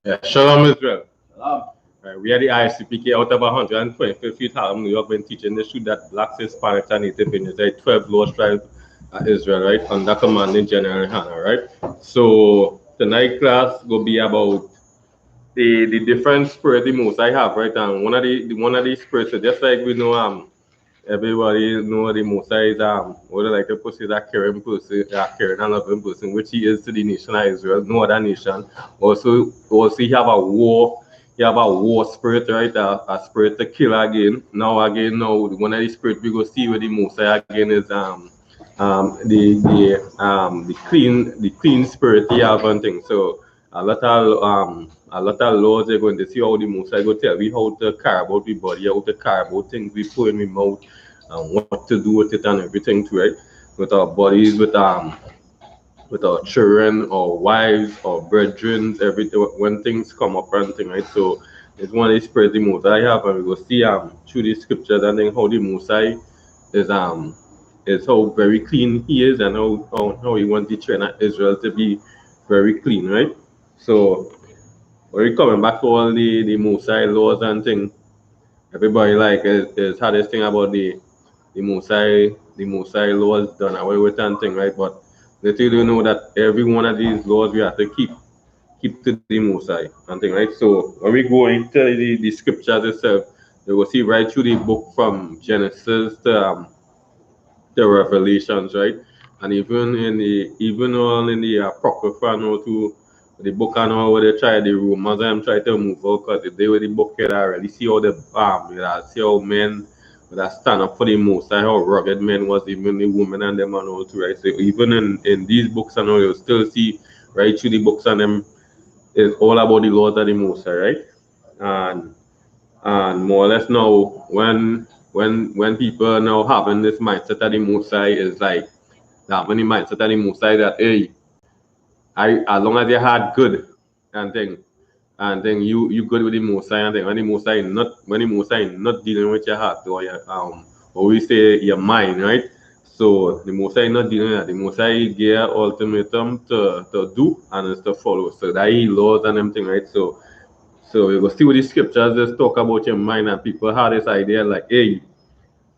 Yeah, Shalom Israel. We are the I.S.U.P.K out of 125th feet Harlem, New York, been teaching the truth that blacks, Hispanics, and Native Indians, 12 lost tribes of Israel, right, under commanding GEN.YAHANNA, right? So tonight class will be about the different spirit the most I have, right? And one of the spirits, just like we know everybody know the Mosai is what like a person is a caring person, a caring and loving person, which he is to the nation of Israel, no other nation. Also he have a war spirit, right? A spirit to kill again. Now one of the spirit we go see with the Mosai again is the clean spirit he have and things. So a lot of laws are going to see how the Mosai go tell we how to care about the body, how to care about things we put in the mouth and what to do with it and everything too, right? With our bodies, with our children or wives or brethren, everything when things come up and thing, right? So it's one of the spirits the Mosai have, and we go see through the scriptures and then how the Mosai is how very clean he is and how he wants the children of Israel to be very clean, right? So when we coming back to all the Mosai laws and thing, everybody like is had this thing about the Mosai laws done away with and thing, right? But little do you know that every one of these laws we have to keep to the Mosai and thing, right? So when we go into the scriptures itself, you will see right through the book from Genesis to Revelations, right? And even all in the Apocrypha and all to the book and all where they try the rumors and try to move out because they were the book here already see how the see how men that stand up for the most how rugged men was, even the women and them and all too, right? So even in these books and all you still see right through the books and them is all about the laws of the most, right? And more or less now when people now having this mindset of the Mosai is like having the mindset of the Mosai that hey, as long as you had good and thing you good with the Mosai and thing when the Mosai not dealing with your heart or your or we say your mind, right? So the Mosai not dealing with that. The Mosai give ultimatum to do and is to follow. So that he laws and everything, right? So you go see with the scriptures just talk about your mind and people have this idea like, hey,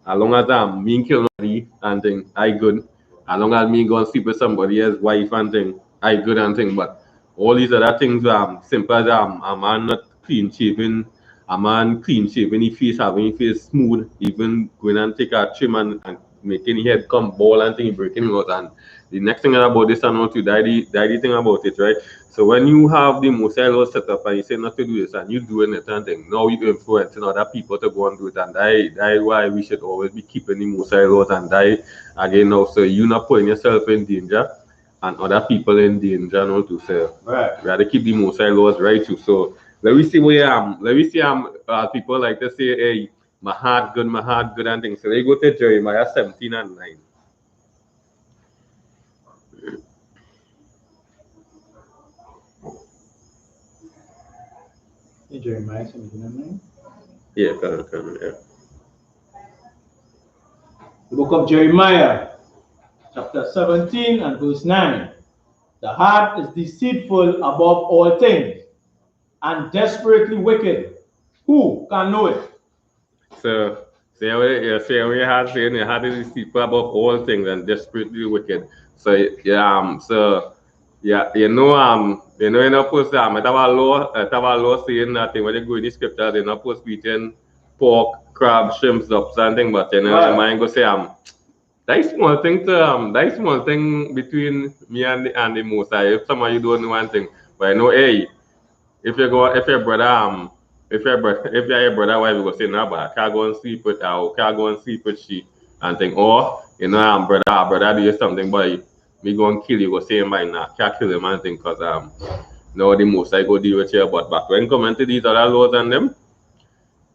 as long as I'm me kill nobody and thing, I good. As long as me go and sleep with somebody else's wife and thing, I good and thing. But all these other things simple as a man not clean shaven, a man clean shaven, his face having his face smooth, even going and take a trim and making his head come bald and thing, breaking him out. And the next thing about this and not to die the thing about it, right? So when you have the Mosai law set up and you say not to do this and you doing it and thing, now you influencing other people to go and do it and that why we should always be keeping the Mosai laws and die again now. So you're not putting yourself in danger and other people in danger now too. So right. We have to keep the Mosai laws right too. So let me see where let me see people like to say, hey, my heart good and things. So they go to Jeremiah 17 and 9. Jeremiah 17 and 9? Yeah, come, yeah. The book of Jeremiah, chapter 17 and verse 9. The heart is deceitful above all things and desperately wicked. Who can know it? So, say we had saying the heart is deceitful above all things and desperately wicked. So you know you're not supposed to have a law saying that when you go in the scriptures you're not supposed to be eating pork, crab, shrimp, ducks and thing, but you know right. Mind go say that small thing between me and the Mosai. If some of you don't know one thing, but I know hey, if your brother if you're a brother wife you go say no but I can't go and sleep with her, can't go and sleep with she and think, or you know brother do something but me go and kill you, go say him by now, can't kill him and think because now the Most High go deal with you. But back when coming to these other laws and them,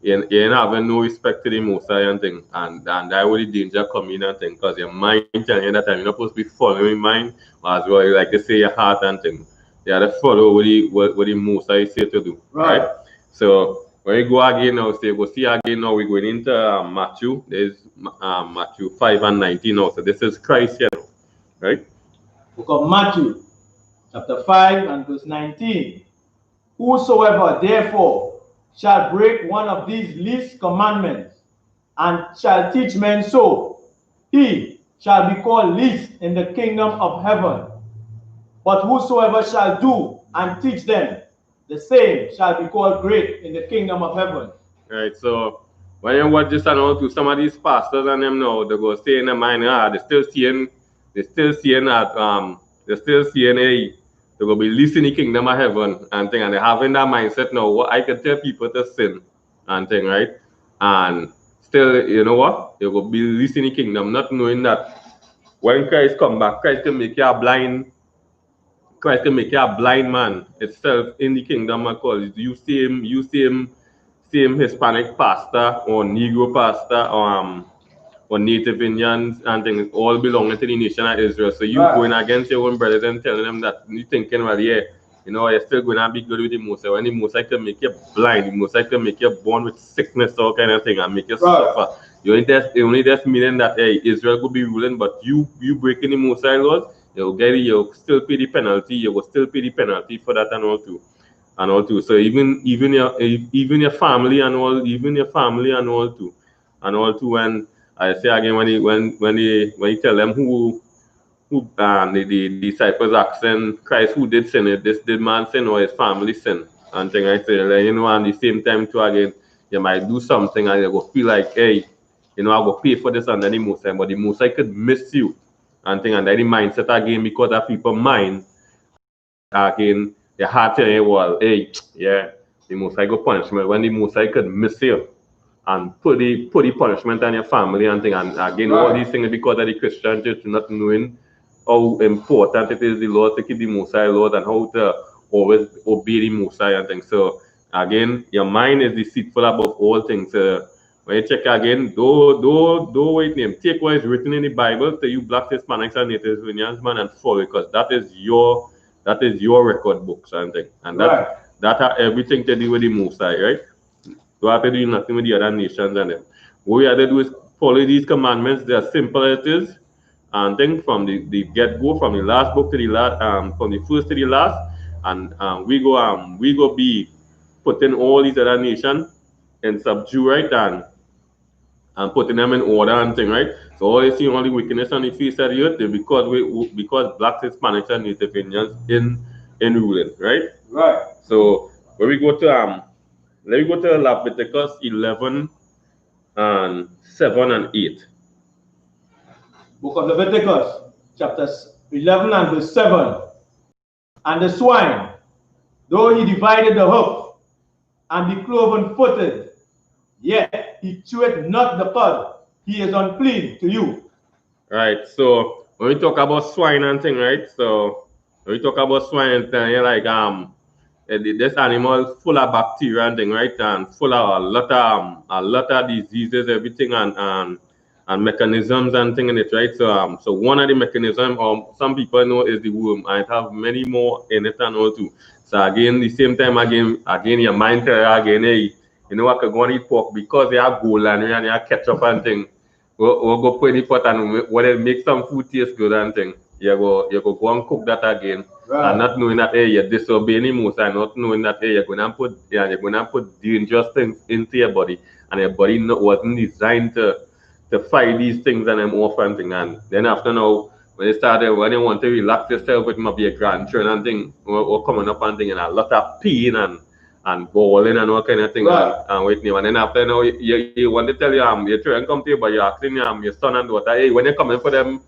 you ain't having no respect to the Most High and thing. And that where the danger come in and thing. Because your mind telling you that time, you're not supposed to be following mind, as well, like they say, your heart and thing. You have to follow what the Most High say to do. Right? So when we go again now, say go see again now, we're going into Matthew. There's Matthew 5 and 19 now. So this is Christ here now. Right? Book of Matthew, chapter 5 and verse 19. Whosoever therefore shall break one of these least commandments and shall teach men so, he shall be called least in the kingdom of heaven. But whosoever shall do and teach them, the same shall be called great in the kingdom of heaven. Right. So when you watch this and all to some of these pastors and them now, they go stay in their mind, they're still seeing that they're still seeing they're gonna be listening in the kingdom of heaven and thing, and they're having that mindset now. What I can tell people to sin and thing, right? And still, you know what? They will be listening in the kingdom, not knowing that when Christ come back, Christ can make you a blind man itself in the kingdom of God. You see him same Hispanic pastor or Negro pastor or Native Indians and things all belonging to the nation of Israel. So you going against your own brothers and telling them that you thinking, well, yeah, you know, you're still going to be good with the Most High. When the Most High can make you blind, the Most High can make you born with sickness, all kind of thing, and make you suffer. You only just meaning that hey, Israel could be ruling, but you breaking the Most High laws, you'll still pay the penalty. You will still pay the penalty for that and all too. So even your family and all, when I say again, when you tell them who the disciples asking Christ who did sin, this did man sin or his family sin, and thing I say, like, you know, and the same time too again, you might do something and you go feel like, hey, you know, I go pay for this under the Most High, but the Most High could miss you and thing, and then the mindset again because of people mind again, your heart telling you, well, hey, yeah, the Most High go punishment when the Most High could miss you and put the punishment on your family and thing, and again, all these things because of the Christian church not knowing how important it is the Lord to keep the Most High Lord and how to always obey the Most High and things. So again, your mind is deceitful above all things. When you check again, do wait name. Take what is written in the Bible to you Blacks, Hispanics, and Native Indians, man, and follow it, because that is your record books and thing. And that have everything to do with the Most High, right? You have to do nothing with the other nations and them. What we have to do is follow these commandments. They're simple as it is. And then from the get-go, from the last book to the last, from the first to the last, and we go be putting all these other nations in subdue, right, and putting them in order and thing, right. So all you see only wickedness on the face of the earth is because Blacks, Hispanics, and Native Indians in ruling, right. So when we go to let me go to Leviticus 11 and 7 and 8. Book of Leviticus, chapter 11 and verse 7. And the swine, though he divided the hoof and be cloven-footed, yet he cheweth not the cud, he is unclean to you. Right. So when we talk about swine and thing, right? So when we talk about swine and thing, you're like this animal full of bacteria and thing, right? And full of a lot of diseases, everything and mechanisms and thing in it, right? So so one of the mechanisms some people know is the worm, and it have many more in it and all too. So again, the same time again your mind tell you again, hey, you know what, I could go and eat pork because they have gold and you have ketchup and thing. We'll go put in the pot and when it make some food taste good and thing, you go and cook that again. And not knowing that hey, you're disobeying the Most High, not knowing that hey, you're gonna put dangerous things into your body, and your body wasn't designed to fight these things and them off and thing. And then after now, when you want to relax yourself with maybe a grandchildren and thing, or coming up and thing, and a lot of pain and bawling and all kind of thing and with me. And then after now, you want to tell your children come to you, but you're asking your son and daughter, hey, when they come in for them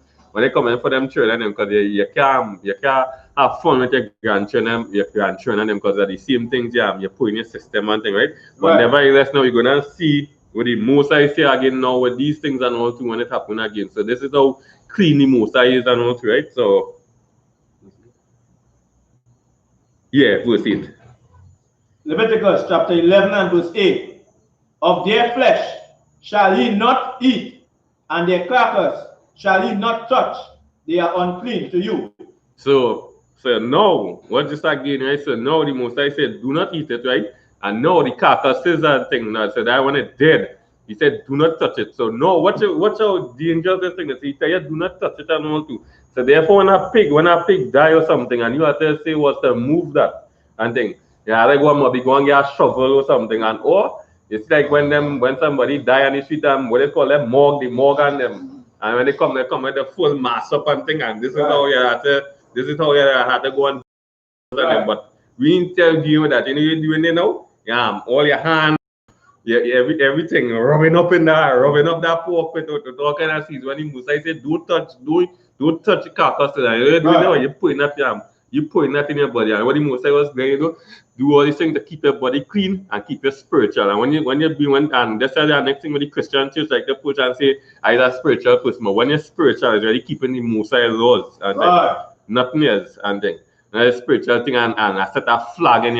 children, because you can't have fun with your grandchildren and them because of the same things you put in your system and thing, right? But nevertheless, now you're gonna see with the Most High say again now with these things and all too when it happen again. So this is how clean the Most High is and all too, right? So Yeah, verse 8. Leviticus chapter 11 and verse 8. Of their flesh shall ye not eat, and their carcass shall ye not touch. They are unclean to you. So no, what just again, right? So no, the Most High said, do not eat it, right? And no, the carcasses and thing. Now, so that when it dead, he said, do not touch it. So no, watch out dangerous this thing is. He tell you, do not touch it and all too. So therefore, when a pig die or something, and you have to say what's to move that and thing, yeah, like one maybe go and get a shovel or something, and or it's like when somebody die and they see them, what they call them morgue, the morgue and them, and when they come with the full mass up and thing, and this is how you have to. This is how you had to go and do them. But we didn't tell you that you're doing it now. Yeah, all your hands, everything rubbing up rubbing up that pork with all kind of seeds. When the Musa said, don't touch the carcass. You're doing it, you're putting that in your body. And what the Musa was going to do all these things to keep your body clean and keep you spiritual. And and that's the next thing with the Christian church, like the push and say, I'm a spiritual person. But when you're spiritual, it's really keeping the Musa laws and nothing else. And then a spiritual thing, and I set a flag in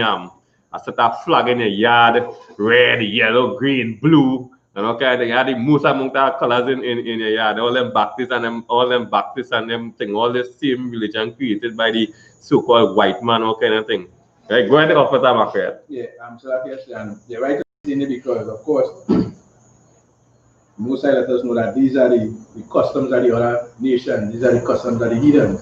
your yard, red, yellow, green, blue, and okay, they had the most amount of colors in your yard. All them Baptists and them thing, all the same religion created by the so-called white man, all kind of thing. Right, go ahead, Officer Macrae. Yeah, I'm so happy and you're right in it because of course Musa let us know that these are the customs of the other nations, these are the customs of the heathen.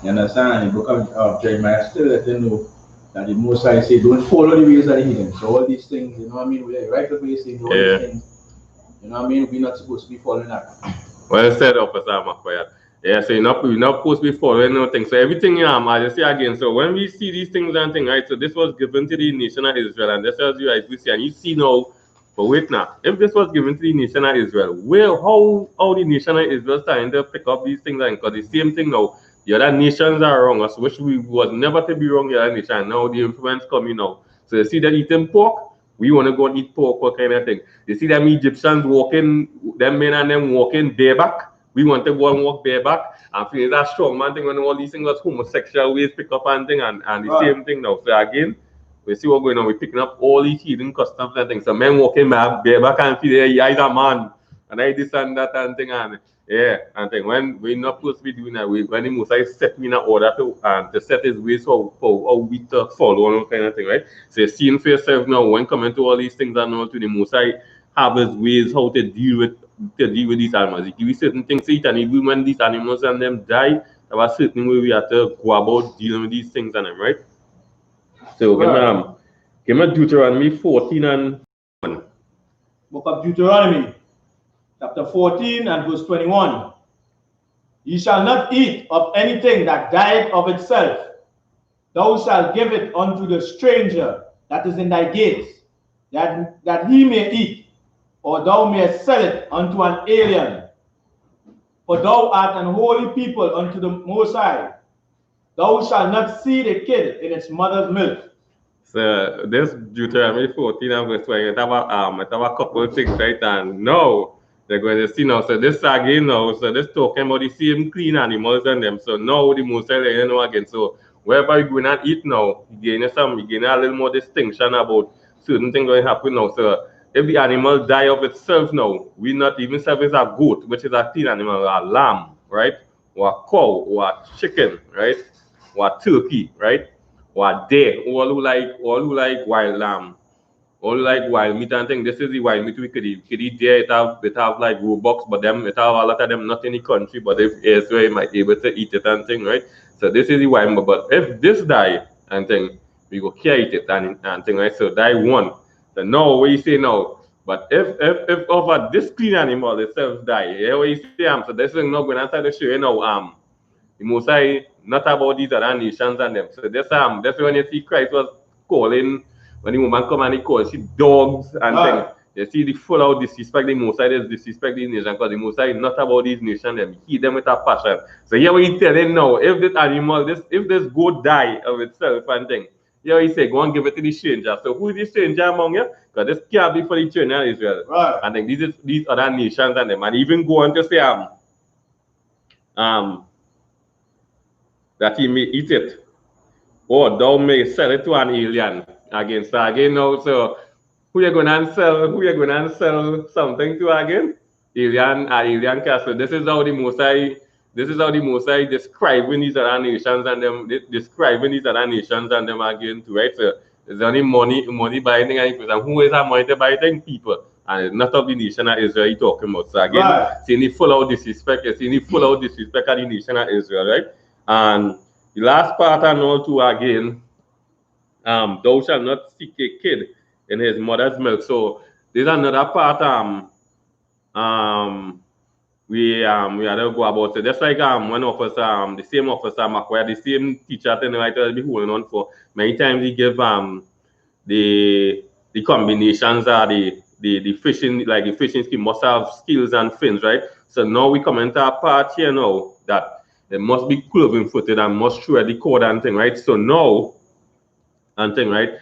You understand? The book of Jeremiah still let them know that the Most High say, don't follow the ways of the heathen. So all these things, you know what I mean? We're right away saying all these things. You know what I mean? We're not supposed to be following that. Well said, Officer Macrae. Yeah, so we're not supposed to be following nothing. So everything, I just say again, so when we see these things and things, right, so this was given to the nation of Israel, and this tells you, as we see, and you see now, but wait now, if this was given to the nation of Israel, how the nation of Israel starting to pick up these things, and because the same thing now, the other nations are wrong, us, which we was never to be wrong, the other nation, now the influence coming now. So you see that eating pork, we want to go and eat pork, what kind of thing. You see them Egyptians walking, them men and them walking bareback. We want to go and walk bareback and feel that strong man thing when all these things was homosexual ways pick up and thing and the same thing now. So again, we see what's going on. We're picking up all these hidden customs and things. So men walking bareback and feel yeah, he's a man. And I this and that and thing and yeah, and thing. When we're not supposed to be doing that, when the Messiah set me in order to set his ways for we to follow and kind of thing, right? So seeing for yourself now when coming to all these things and all to the Messiah have his ways how to deal with these animals. He give you certain things to eat, and even when these animals and them die, there was certain way we have to go about dealing with these things and them, right? So give me Deuteronomy 14 and 1. Book of Deuteronomy, chapter 14 and verse 21. Ye shall not eat of anything that dieth of itself. Thou shalt give it unto the stranger that is in thy gates, that he may eat, or thou mayest sell it unto an alien. For thou art an holy people unto the Most High. Thou shalt not see the kid in its mother's milk. So this Deuteronomy 14 and verse 20, it have a couple of things, right? And now they're going to see now. So this again now, so this talking about the same clean animals and them. So now the Most High, you know again. So wherever you go and eat now, you gain a little more distinction about certain things going to happen now. So if the animal die of itself now, we not even service a goat, which is a clean animal, a lamb, right? Or a cow, or a chicken, right? Or a turkey, right? Or deer, all who like wild lamb, all who like wild meat and thing. This is the wild meat we could eat. We could eat deer, it have like Robux, but them it have a lot of them not in the country, but if Israel you might be able to eat it and thing, right? So this is the wild meat. But if this die and thing, we go carry it and thing, right? So die one. So now what you say now? But if over this clean animal itself die, yeah, what you say so this is not going to show you now the Most High not about these other nations and them. So that's when you see Christ was calling when the woman come and he calls she dogs and things. You see the full out disrespect the Most High is disrespect these nations because the Most High is not about these nations them. He them with a passion. So here what he telling now, if this animal, if this goat die of itself and thing, here he say go and give it to the stranger. So who is the stranger among you? Because this can't be for the children of Israel. Right. And then these other nations and them. And even go on to say that he may eat it. or thou may sell it to an alien again. So again now, so who you gonna sell something to again? Alien castle. This is how the Mosai describing these other nations and them describing these other nations and them again too, right? So there's only money buying thing and who is that money to buy thing? People. And it's not of the nation of Israel you're talking about. So again, Right. seeing the full out disrespect, seeing the full out disrespect of the nation of Israel, right? And the last part and all too again, thou shalt not seek a kid in his mother's milk. So there's another part um we had to go about it. Just like one officer, the same officer Macquarie, the same teacher thing right I'll be holding on for. Many times he give the combinations are the fishing, like the fishing scheme must have skills and fins, right? So now we come into a part here now that they must be cloven footed and must throw the cord and thing, right? So now and thing, right?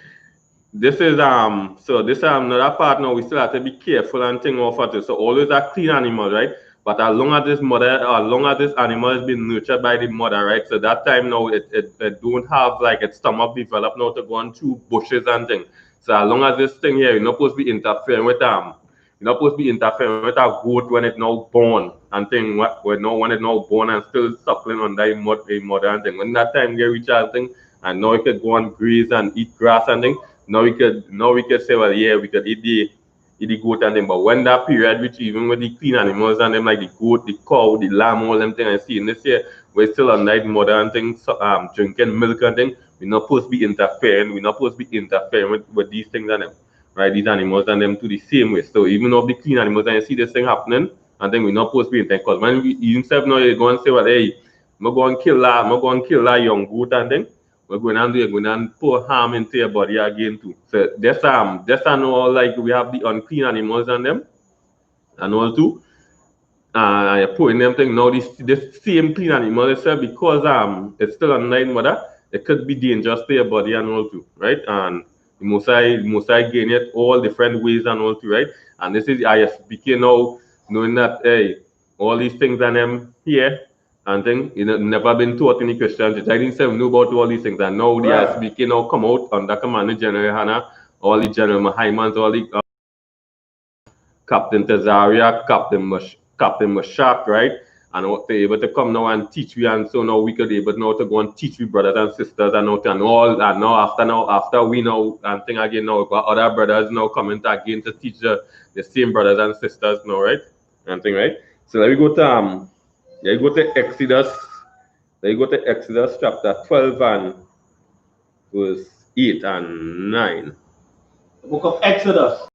This is so this another part now we still have to be careful and thing of it. So always a clean animal, right? But as long as this mother, as long as this animal has been nurtured by the mother, right? So that time now it don't have like its stomach developed now to go on through bushes and thing. So as long as this thing here, you're not supposed to be interfering with you're not supposed to be interfering with a goat when it's now born and thing when it's now born and still suckling on that mother and thing. When that time get reach and thing, and now it could go on graze and eat grass and thing. Now we could say, well, yeah, we could eat the goat and them. But when that period, which even with the clean animals and them, like the goat, the cow, the lamb, all them things, I see in this year, we're still on night mother and things, so, drinking milk and things. We're not supposed to be interfering. We're not supposed to be interfering with these things and them, right? These animals and them to the same way. So even of the clean animals and you see this thing happening, and then we're not supposed to be interfering. Because when we even say now you go and say, well, hey, I'm going to kill that young goat and thing. We're going and pour harm into your body again too. So that's all like we have the unclean animals and them and all too. You're putting them thing now this same clean animal itself because it's still a night mother, it could be dangerous to your body and all too, right? And the most I gain it all different ways and all too, right? And this is I.S.U.P.K now knowing that hey, all these things and them here and thing, you know, never been taught any Christian church. I didn't say we knew about all these things, and now the Right. I.S.U.P.K now come out under command of Gen.YAHANNA, all the General Mahimans, all the Captain Tezaria, Captain Mashak, right? And what they able to come now and teach we, and so now we could able now to go and teach we brothers and sisters and all and now after we know and thing again now we got other brothers now coming to again to teach the same brothers and sisters now, right? And thing, right? So let me go to Exodus. Let me go to Exodus chapter 12 and verse 8 and 9. The book of Exodus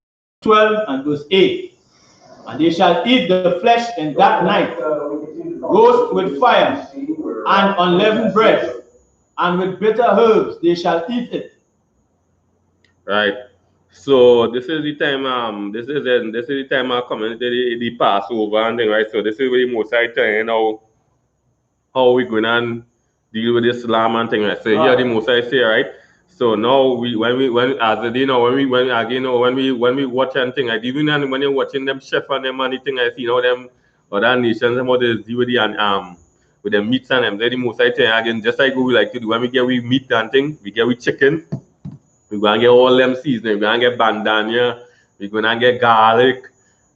12 and verse 8. And they shall eat the flesh in that night, roast with fire, and unleavened bread, and with bitter herbs they shall eat it. Right. So this is the time this is the time coming to the Passover and thing, right? So this is where the most I tell you know how we going and deal with Islam and thing, right? So here the most I say, right? So now when as the you know when again you know when we watch and thing, like even when you're watching them chef and them and the thing I see now them other nations them how they deal with the with the meats and them. Then the most I tell you again, just like we like to do when we get we meat and thing, we get we chicken. We're gonna get all them seasoning. We're gonna get bandana. We're gonna get garlic,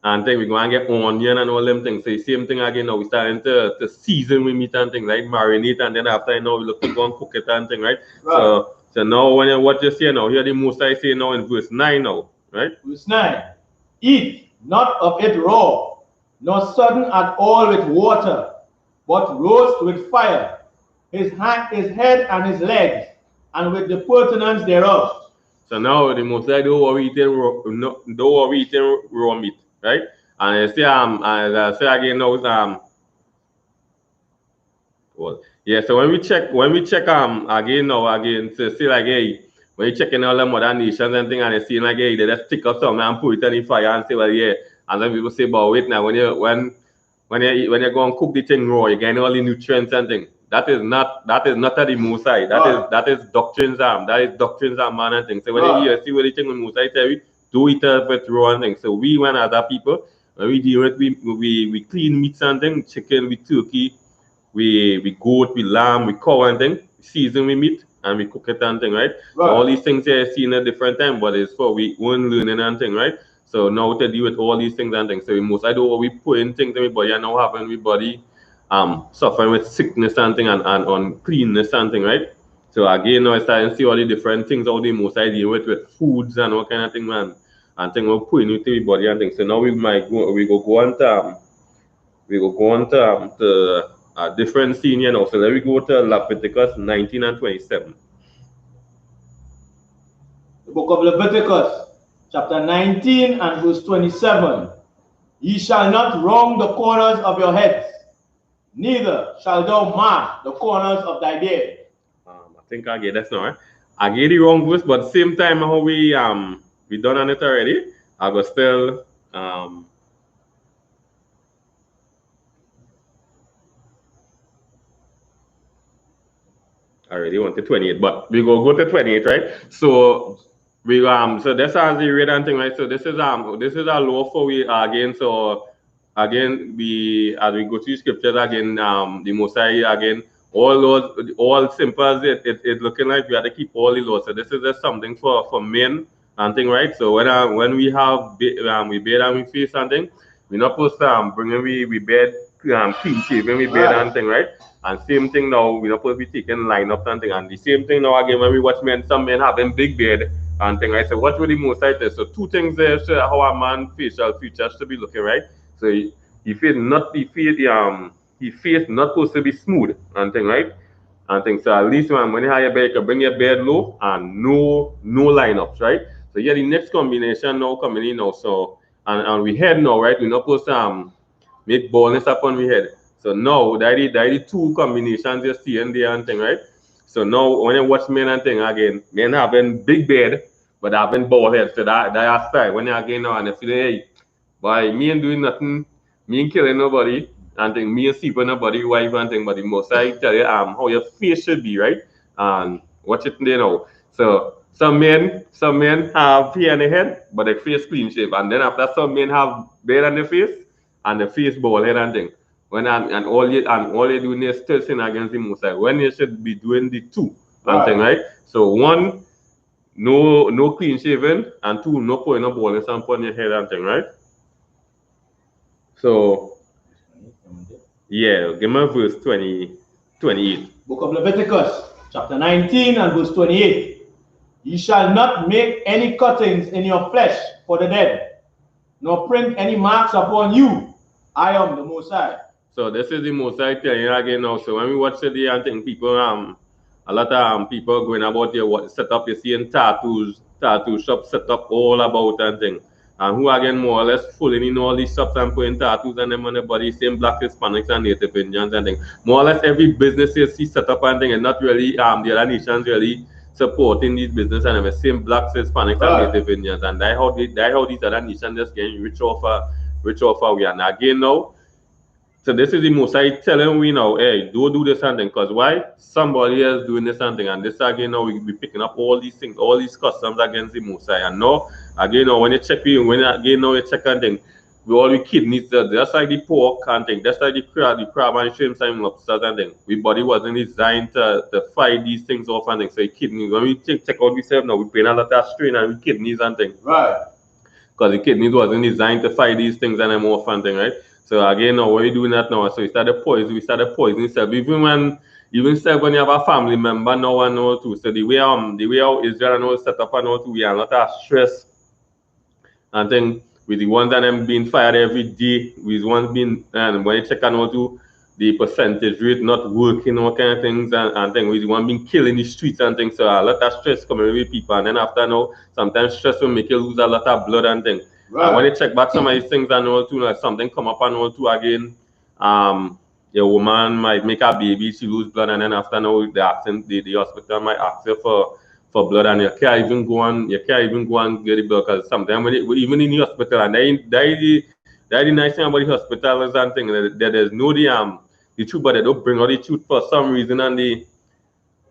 and then we're gonna get onion and all them things. So the same thing again. Now we're starting to season with meat and things, like marinate, and then after we look to go and cook it and thing, right? So now when you what you say now, here the most I say now in verse 9 now, right? Verse 9. Eat not of it raw, nor sodden at all with water, but roast with fire, his head and his legs, and with the purtenance thereof. So now the most I don't worry eating don't worry eating raw meat, right? And I say as I say again now well, yeah. So when we check again now again to see like hey when you checking all the modern nations and thing and you see like hey they just stick up something and put it in the fire and say well yeah and then people say but wait now when you go and cook the thing raw you get all the nutrients and thing that is not the Musai that is doctrines that is doctrines man and things so when you see what the thing with Musai tell you do it with raw and things so we when other people when we deal with we clean meats and things chicken with turkey we goat, we lamb, we cow and thing, season we meat, and we cook it and thing, right? So all these things here seen at different time, but it's for we own learning and thing, right? So now to deal with all these things and things. So we most I do what we put in things in my body and now having my body suffering with sickness and thing and uncleanness and thing, right? So again now I start to see all the different things how the most I deal with foods and all kind of thing, man. And thing we're putting into my body and things. So now we go on to to a different scene here now. So let me go to Leviticus 19 and 27. The book of Leviticus, chapter 19 and verse 27. Ye shall not wrong the corners of your heads, neither shall thou mark the corners of thy beard. I think I get that's now. Right? I get the wrong verse, but same time how we done on it already. I go still I already want to 28, but we go to 28, right? So we so that's as the read and thing, right? So this is a law for we again. So again we as we go through scriptures again, the Mosiah again, all those all simple as it looking like we have to keep all the laws. So this is just something for men and thing, right? So when we have we bed and we face something, we're not supposed to bring in we bed clean shaven we bed and thing, right? And same thing now, we're not supposed to be taking line up and thing. And the same thing now again when we watch men, some men having big beard and thing, right? So what really most I tell? So two things there show how a man facial features should be looking, right? So he face not supposed to be smooth and thing, right? And thing. So at least when you have your beard, you can bring your beard low and no lineups, right? So yeah, the next combination now coming in now. So and we head now, right? We're not supposed to make baldness upon we head. So now that is the two combinations you see in there and thing, right? So now when you watch men and thing again, men having big beard but having bald head. So that style. When you again now and you feel hey, boy, me ain't doing nothing, me ain't killing nobody, and thing, me ain't sleeping nobody, wife and thing, but the most I tell you how your face should be, right? And watch it there now. So some men have hair on their head, but their face clean shape. And then after some men have beard on their face and the face bald head and thing. When and all you doing is still sin against the Most High. When you should be doing the two and thing, right? So one, no clean shaven, and two, no putting no baldness upon your head and thing, right? So yeah, give me verse 28. Book of Leviticus, chapter 19 and verse 28. Ye shall not make any cuttings in your flesh for the dead, nor print any marks upon you. I am the Most High. So this is the Most High telling you again now. So when we watch the and think people a lot of people going about here what set up, you see in tattoo shops set up all about and thing. And who again more or less fooling in all these shops and putting tattoos and them on the body, same black Hispanics and Native Indians and thing. More or less every business you see set up and thing, and not really the other nations really supporting these business and the same blacks, Hispanics and Native Indians, and that how these other nations just getting rich off we are. And again now, so this is the most I telling we now, hey, don't do this and thing, because why? Somebody else doing this and thing, and this again now we be picking up all these things, all these customs against the most high. And now again now when you check when again now you check and thing, we all the kidneys, just like the pork and thing, just like the crab and shrimp and lobsters and thing. We body wasn't designed to fight these things off and thing. So the kidneys, when we check out ourselves now, we paying a lot of strain on the kidneys and thing. Right. Because the kidneys wasn't designed to fight these things and them off and thing, right? So again, now what we doing that now? So we started poisoning self. Even when you have a family member now and all too. So the way how Israel and all set up and all too, we are a lot of stress. And then with the ones that them being fired every day, with ones being and when you check and all too, the percentage rate not working, all kind of things and then with the one being killed in the streets and things. So a lot of stress coming with people, and then after now, sometimes stress will make you lose a lot of blood and things. Right. And when you check back some of these things and all too, like something come up and all too again, your woman might make a baby, she lose blood, and then after now the hospital might ask you for blood, and you can't even go and get the blood, because sometimes even in the hospital, and that the nice thing about the hospital is and thing that there's no the truth, but they don't bring out the truth for some reason on the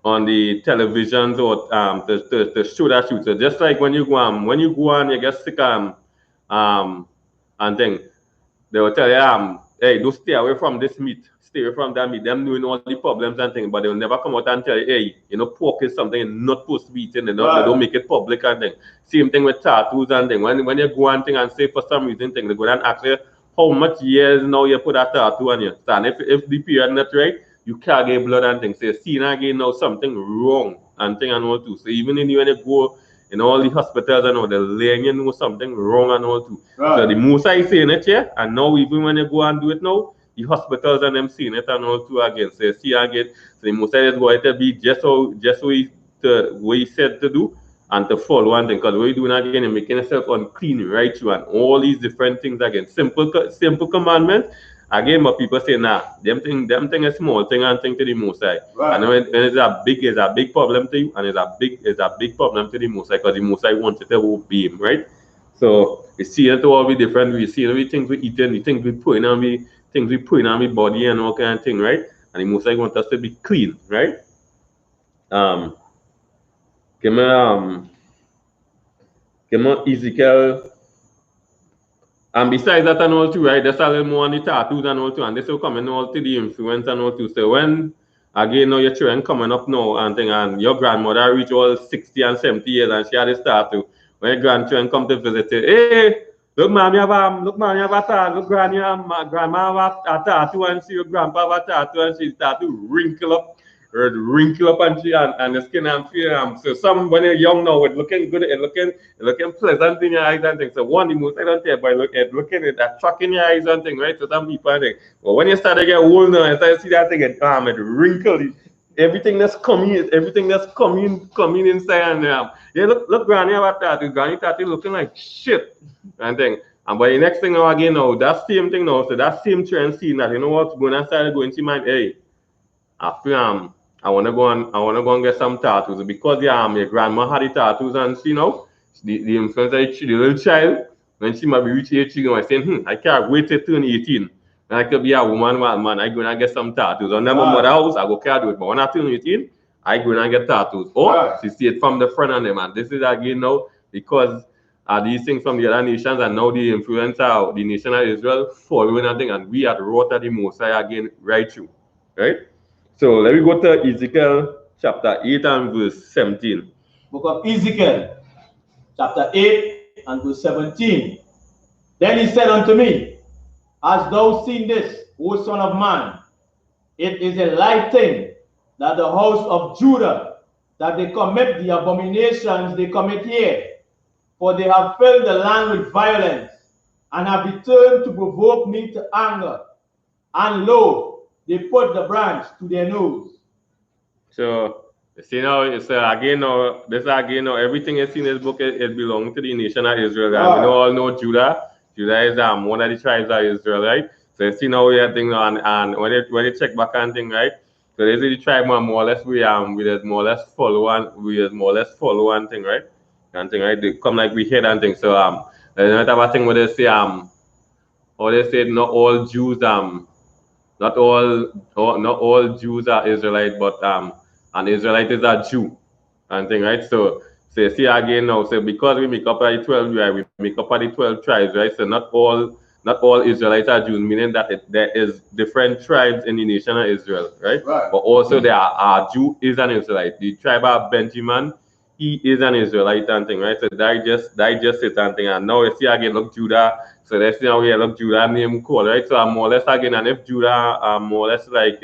televisions or to show that truth. So just like when you go and you get sick and thing, they will tell you hey, don't stay away from this meat. stay from them, them knowing all the problems and things, but they'll never come out and tell you, hey, pork is something you're not supposed to be eating. They don't make it public and thing. Same thing with tattoos and thing. When you go and thing and say for some reason thing, they go and ask you how much years now you put a tattoo on you. And if the period not right, you can't get blood and things. So you see again now something wrong and thing and all too. So even when you go in all the hospitals and all, they're letting you know something wrong and all too. Right. So the most I saying it here, and now even when you go and do it now, the hospitals and them seeing it and all too again. So you see again, so the most I is going to be just what he said to do and to follow and thing. Because what you're doing again, you're making yourself unclean, right? You and all these different things again. Simple commandments. Again, but people say, nah, them thing is small thing and thing to the Most High. Right. And when it's a big problem to you, and it's a big problem to the Most High, because the Most High wants you to obey him, right? So we see it all be different. We see the things we eating, the things we putting on we body and all kind of thing, right? And the Most High wants us to be clean, right? Give me Ezekiel. And besides that and all too, right, there's a little more on the tattoos and all too, and this will come in all to the influence and all too. So when, again, now your children coming up now and thing, and your grandmother reach all 60 and 70 years and she had a tattoo, when your grandchildren come to visit, say, hey, look, mom, you have a tattoo, look, grandma have a tattoo, and see your grandpa have a tattoo, and she's tattoo wrinkle up and the skin and feel so some when you're young now it's looking good, it's looking pleasant in your eyes and things. So one the most I don't care by looking at that track in your eyes and things, right? So some people think, but when you start to get old now and start to see that thing it wrinkle, everything that's coming inside and yeah, look granny about that, granny tattoo looking like shit and thing. And but the next thing now again now that same thing now, so that same trend seeing that what's going to start going to mind, hey, after I wanna go and get some tattoos because your grandma had the tattoos and she the influence of the little child when she might be reaching 18, she gonna say, I can't wait to turn 18. And I could be a woman, man, I gonna get some tattoos. On my mother's house, I go can't do it. But when I turn 18, I gonna get tattoos. Or she see it from the front of them, and this is again now because these things from the other nations and now the influence of the nation of Israel following and thing, and we are wrote at the Most High again right through. Right? So let me go to Ezekiel chapter 8 and verse 17. Book of Ezekiel, chapter 8 and verse 17. Then he said unto me, hast thou seen this, O son of man? It is a light thing that the house of Judah, that they commit the abominations they commit here. For they have filled the land with violence, and have returned to provoke me to anger. And lo, they put the branch to their nose. So, see now, it's again now, everything is in this book, it belongs to the nation of Israel. Right. We all know Judah. Judah is one of the tribes of Israel, right? So you see now we are thinking and when they check back and thing, right? So this is the tribe more or less we just more or less follow and thing, right? And thing, right? They come like we head and thing. So there's another thing where they say or they say not all Jews not all Jews are Israelite, but an Israelite is a Jew, and thing, right? So you see again now, so because we make up of the 12, right, we make up of the 12 tribes, right? So not all Israelites are Jews, meaning that there is different tribes in the nation of Israel, right? But also there are Jew is an Israelite. The tribe of Benjamin, he is an Israelite and thing, right? So that just it and thing. And now you see again, look Judah. So let's see how we look Judah name called, right? So more or less again, and if Judah more or less like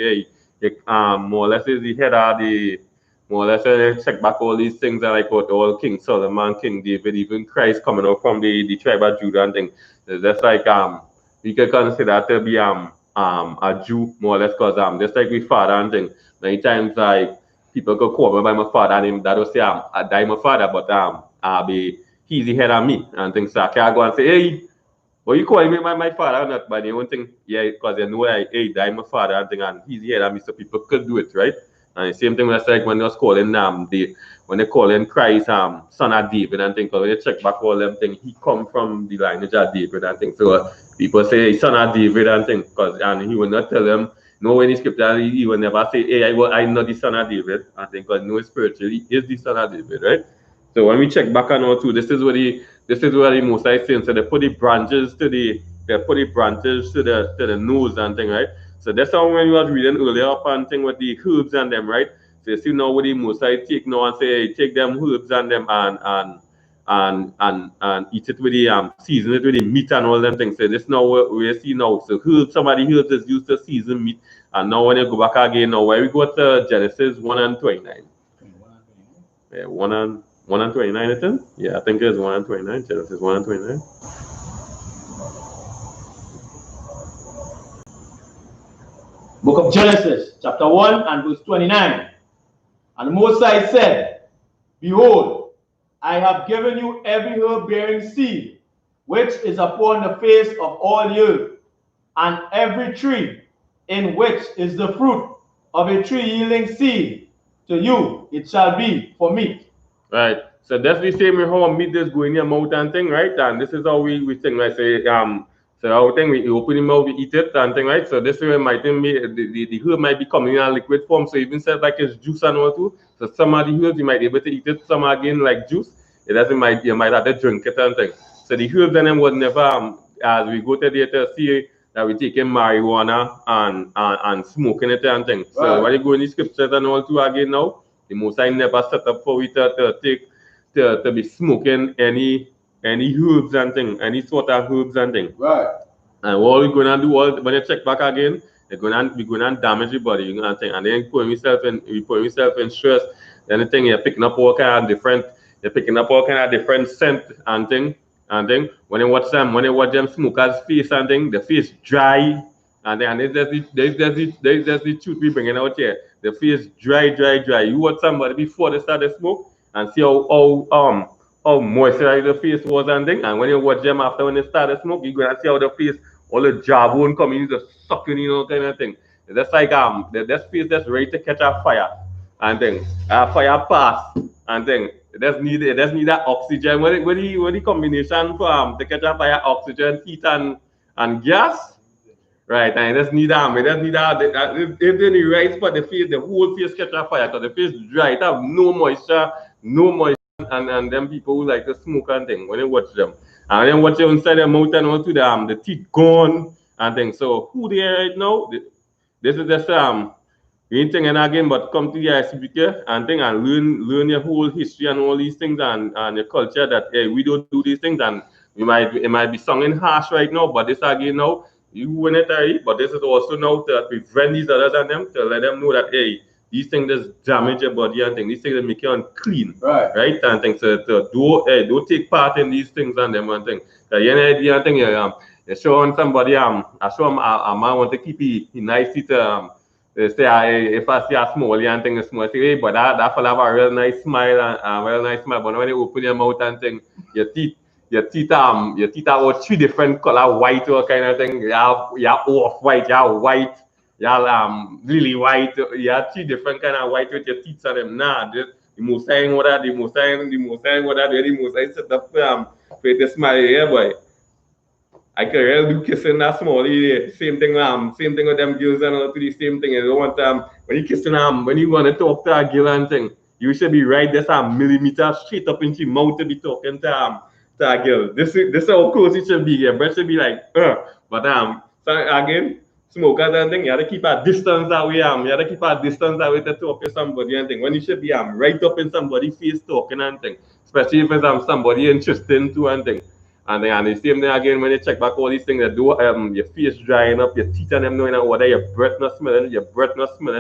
more or less is the head of the more or less check back all these things that like what all King Solomon, King David, even Christ coming out from the tribe of Judah and thing. So that's like we can consider to be a Jew more or less because just like we father and thing. Many times like people could call me by my father and him that will say I die my father, but he's the head of me and things. So I can't go and say, hey, well, you calling me my father or not? But the one thing, yeah, because you know like, hey, die my father and thing, and he's the head of me, so people could do it, right? And the same thing was like when they was calling when they calling Christ son of David and things, because when you check back all them things, he come from the lineage of David and things. So people say son of David and things, and he will not tell them. No, in the scripture, he will never say, hey, I'm not the son of David. I think because no spiritually he is the son of David, right? So when we check back on all too, this is what the Most High saying. So they put the branches to the nose and thing, right? So that's how when we was reading earlier up and thing with the herbs and them, right? So you see now what the Mosai take now and say, hey, take them herbs and them and eat it with the season it with the meat and all them things. So this now what we see now. So herbs, some of the herbs is used to season meat. And now when you go back again now, where we go to Genesis 1:29. Yeah, 1:29 I think. Yeah, I think it's 1:29. Genesis 1:29. Book of Genesis, chapter 1 and verse 29. And Moses said, Behold, I have given you every herb bearing seed, which is upon the face of all the earth, and every tree in which is the fruit of a tree yielding seed. To you it shall be for meat. Right. So that's the same way how meat is going in your mouth and thing, right? And this is how we think, like say, so our thing we open your mouth, we eat it and thing, right? So this way might be the herb might be coming in a liquid form. So even said like it's juice and all too. So some of the herbs you might be able to eat it, some again like juice. It doesn't might you might have to drink it and thing. So the herbs and them would never as we go to the to see that we taking marijuana and smoking it and thing. So Right. when you go in the scriptures and all too again now. The Most High never set up for we to take to be smoking any herbs and thing, any sort of herbs and thing. Right. And what we're gonna do when you check back again, we're gonna damage your body, you know, and then you put yourself in stress. Then the thing you're picking up all kind of different scent and thing. And then when you watch them smokers face and thing, the face dry. And then there's the truth we bringing out here. The face dry. You watch somebody before they start to smoke and see how moisturized the face was and thing. And when you watch them after when they start to smoke, you're gonna see how the face, all the jawbone coming, just sucking, you know, kind of thing. That's like that face that's ready to catch a fire and thing. Fire pass and thing. It does need that oxygen. What the combination for to catch a fire, oxygen, heat and gas. Right, and it just need if they need right spot the face, the whole face catch a fire because the face dry, it have no moisture, and them people who like to smoke and thing when you watch them. And then watch them inside their mouth and all to the teeth gone and things. So who they are right now? This is just we ain't thinking again, but come to the I.S.U.P.K and thing and learn your whole history and all these things and your culture that hey, we don't do these things and it might be sounding harsh right now, but this again now you win it already, but this is also now to prevent these others and them to let them know that hey, these things just damage your body and things. These things that make you unclean, right? And things. So don't take part in these things and them and things. Cause you know the thing you show on somebody I show him a man want to keep he nice to they say if I see a small and thing small, I say hey, but that fella have a real nice smile and a real nice smile. But when you open your mouth and thing, your teeth have three different color, white or kind of thing. You have off white, you have white, you have really white. You have three different kind of white with your teeth on them. Nah, the most sign what the most sign set up for the smile here, boy. I can really do kissing that small same thing with them girls and all to the same thing. You don't want when you kissing when you want to talk to a girl and thing, you should be right there a millimeter straight up into your mouth to be talking to a girl. This is how close it should be. Your breath should be like, but so again, smokers and thing, you have to keep a distance away. You have to keep a distance away to talk to somebody and thing. When you should be right up in somebody's face talking and thing, especially if it's somebody interesting too and thing. And then the same thing again when you check back all these things that do your face drying up, your teeth and them knowing whether your breath not smelling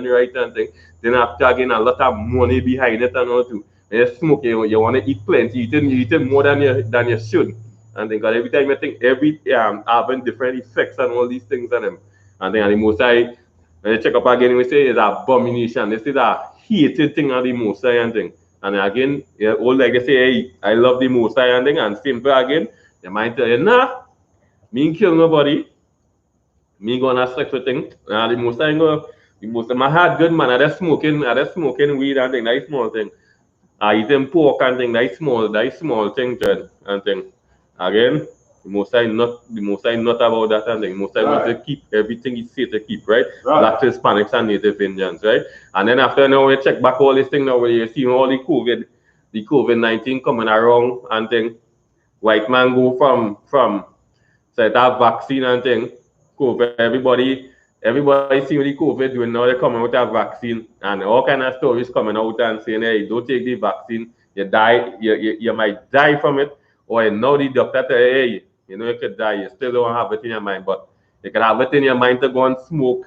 right and thing. Then after again a lot of money behind it and all too. When you smoke, you want to eat plenty, you eat more than you should. And then because every time you think every having different effects and all these things and them. And then the most when you check up again we say it's an abomination. This is a hated thing of the most and thing. And again, all like they say, hey, I love the most and thing and simple again. They might tell you, nah, me ain't kill nobody. Me gonna sex with thing. The most I go, my heart good man. I just smoking weed and thing. That small thing. I eating pork and thing. That small thing, John, and thing. Again, the most I not about that and thing. Most I want to keep everything he say to keep, right? Black Hispanics and Native Indians, right? And then after now we check back all this thing now where you see all the COVID-19 coming around and thing. White man go from so that vaccine and thing, COVID, everybody everybody see with the COVID doing now, they're coming with a vaccine and all kind of stories coming out and saying, hey, don't take the vaccine, you die, you might die from it, or now the doctor tell you, hey, you know you could die, you still don't have it in your mind, but you can have it in your mind to go and smoke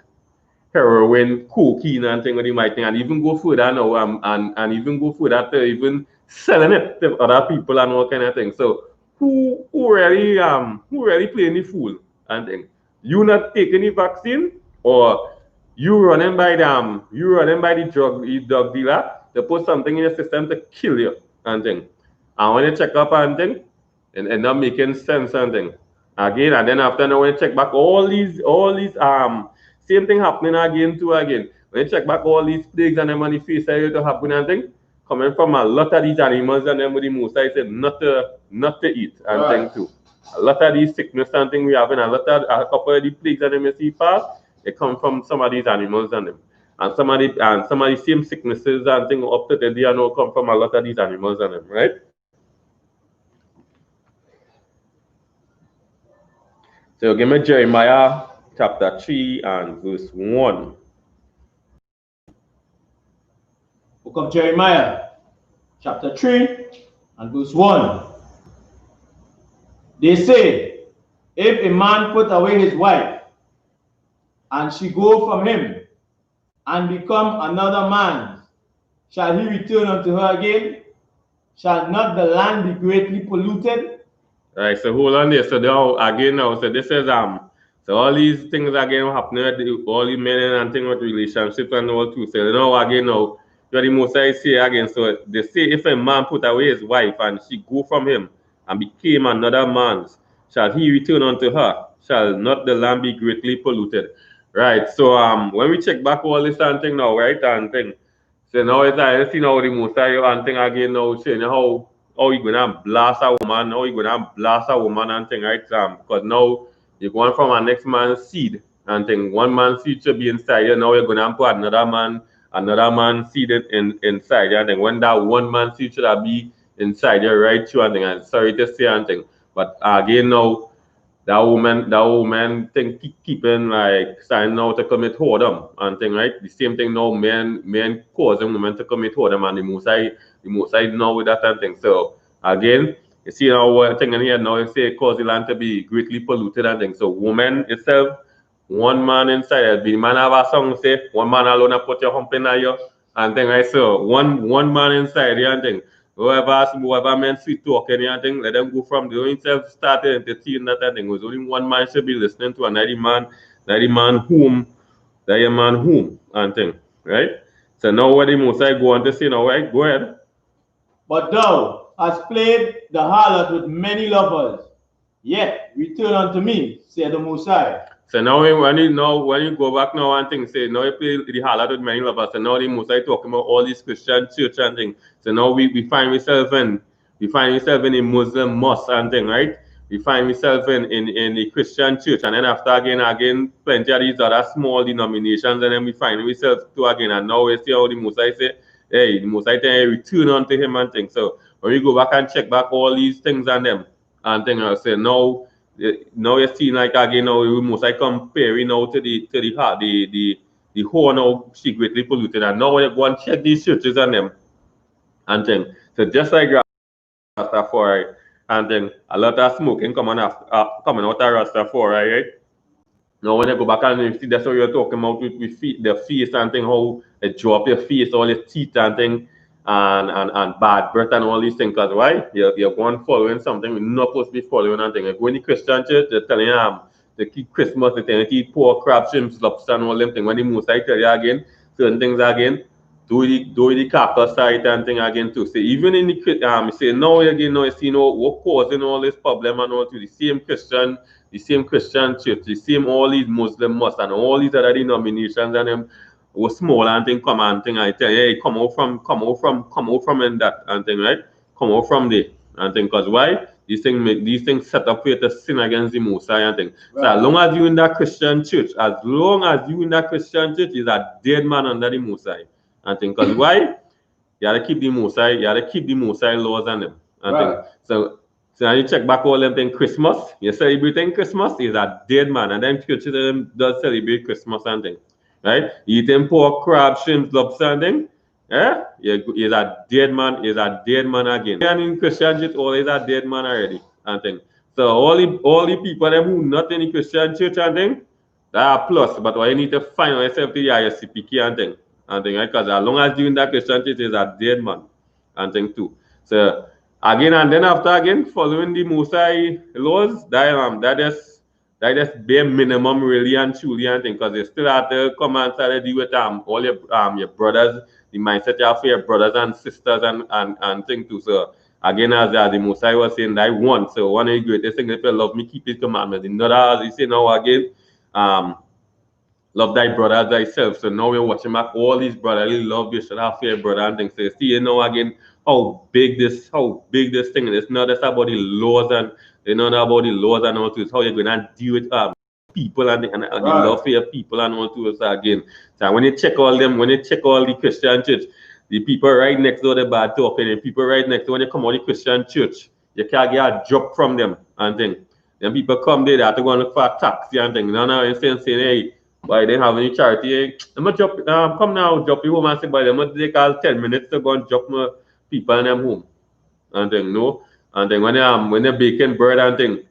heroin, cocaine and thing with the mighty, and even go further now and even go further to even selling it to other people and all kind of things. So who really playing the fool and thing? You not taking the vaccine or you running by the drug dealer to put something in your system to kill you and thing. And when you check up and thing, and not making sense and thing. Again, and then after now when you check back all these same thing happening again too again. When you check back all these plagues and them on the face to happen and thing, coming from a lot of these animals and them with the most I said not to eat and thing too. A lot of these sickness and thing we have and a couple of the plagues and them you see pass, they come from some of these animals and them. And some of the same sicknesses and thing up to the day now come from a lot of these animals and them, right? So give me Jeremiah chapter 3 and verse 1. Book of Jeremiah, chapter 3 and verse 1. They say, if a man put away his wife, and she go from him, and become another man's, shall he return unto her again? Shall not the land be greatly polluted? Right, so hold on there. So now again now, so this is so all these things again happening with all the men and things with relationships and all too. So now again now, you the most I say again. So they say if a man put away his wife and she go from him and became another man's, shall he return unto her? Shall not the land be greatly polluted? Right. So when we check back all this and thing now, right, and thing. So now it's I see now the most I and thing again now saying how you gonna blast a woman, how you gonna blast a woman and thing, right? Because now you're going from a next man's seed and thing. One man's seed should be inside you. Now you're gonna put another man's seed inside you. And then when that one man's seed should be inside you, right? Through and thing. And sorry to say and thing. But again now that woman thing keeping like starting now to commit whoredom and thing, right? The same thing now men causing women to commit whoredom and the most I know with that and thing. So again, you see now what thing in here now you say cause the land to be greatly polluted and thing. So woman itself, one man inside, the man have a song say one man alone put your hump in you and thing, right? So one man inside here and thing. Whoever men sweet talking and thing, let them go from the own self started entertain that and thing. Was only one man should be listening to another man, that man whom and thing, right? So now what the most I go on to say now, right? Go ahead. But thou hast played the harlot with many lovers, yet return unto me, said the Most High. So now when you go back now and things say now you play the harlot with many lovers. So now the most I talking about all these Christian church and thing. So now we find ourselves in a Muslim mosque and thing, right? We find ourselves in the Christian church and then after again plenty of these other small denominations and then we find ourselves too again and now we see how the most I say, hey, the most I tell you return unto him and thing. So when we go back and check back all these things and them and thing I say now you see like again now we must like comparing now to the heart the whole now secretly polluted and now when you go and check these churches and them and then so just like Rastafari and then a lot of smoking coming out of Rastafari, right? Now when you go back and you see that's what you're talking about with the face and thing, how it drop your face, all your teeth and thing, and bad breath and all these things. Because why? You're going following something you're not supposed to be following and thing. You go in the Christian church, they're telling you to keep Christmas, they're telling you to eat pork, crab, shrimp, lobster and all them things. When the most I tell you again, certain things again, do the cactus side and thing again too. So even in the say now again now you see what causing all this problem and all to the same Christian church, the same all these Muslim mosques and all these other denominations and them was small and thing come and thing I tell you, hey, come out from in that and thing, right? Come out from there and thing because why? These things set up for you to sin against the Most High and thing. Right. So as long as you in that Christian church, is a dead man under the Most High. And thing because why? You gotta keep the Most High laws and them and right. thing. So So now you check back all them thing Christmas. You celebrating Christmas is a dead man, and then churches them does celebrate Christmas and thing, right? Eating pork, crab, shrimp, lobster and thing. Yeah, is a dead man. Is a dead man again. And in Christian church, always a dead man already and thing. So all the people them who not in the Christian church and thing, that are plus. But why you need to find yourself to the I.S.U.P.K and thing, right? Because as long as you in that Christian church is a dead man and thing too. So again and then after again following the Musai laws, that is bare minimum really and truly and thing, because they still have to come and start to deal with all your brothers, the mindset you have for your brothers and sisters and thing too. So again, as the Musai was saying, that one. So one of the greatest things, if you love me, keep his commandments. Another, as he say now again, um love thy brother as thyself. So now we're watching back all these brotherly love. You should have fair brother and things. So you see, you know, again, how big this thing is. It's not just about the laws and not about the laws and all to. It's how you're going to deal with people and the love for your people and all to. So again, so when you check all them, when you check all the Christian church, the people right next door the bad talking, and people right next door when you come out the Christian church, you can't get a drop from them and thing. Then people come there, they have to go and look for a taxi and thing. No, saying, hey, why they have any charity? I'm gonna drop, come now, drop you home and say, but I'm gonna take all 10 minutes to go and drop my people and them home. And then no. And then when they're baking bread and thing,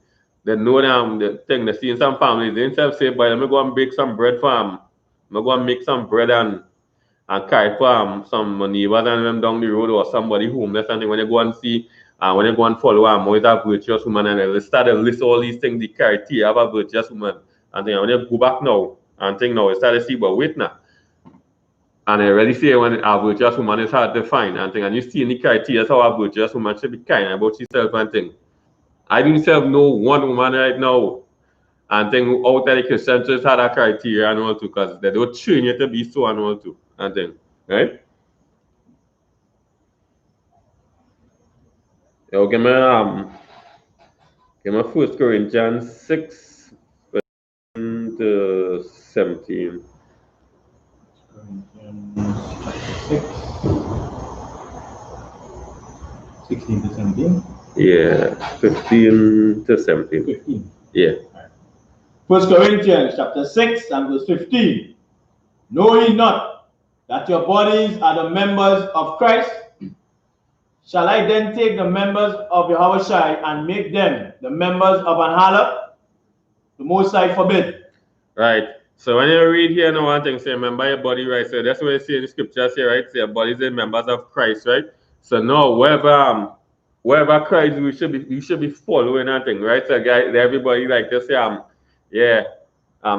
they know the thing, they see in some families, they themselves say, but I'm gonna go and bake some bread for them. I'm gonna go and make some bread and carry for some neighbors and them down the road or somebody homeless and thing. When you go and see when you go and follow always a virtuous woman and they start to list all these things, the criteria of a virtuous woman. And then when you go back now and think now, you start to see, but wait now. And I really say when a virtuous woman is hard to find and thing, and you see in the criteria how a virtuous woman should be kind about herself and thing. I myself know one woman right now and think out of the Christian church had a criteria and all too, because they don't train you to be so and all too. And thing, right? Yo, give me 1 Corinthians 6 to 17. Corinthians 6, 16 to 17. Yeah, 15 to 17. 15. Yeah. 1 Corinthians chapter 6 and verse 15. Know ye not that your bodies are the members of Christ? Shall I then take the members of Yahushua and make them the members of an harlot? The Most High forbid. Right. So when you read here, no one thing say, remember your body, right? So that's what you see in the scriptures here, right? Say your bodies are members of Christ, right? So now wherever Christ we should be following that thing, right? So guys, everybody like to say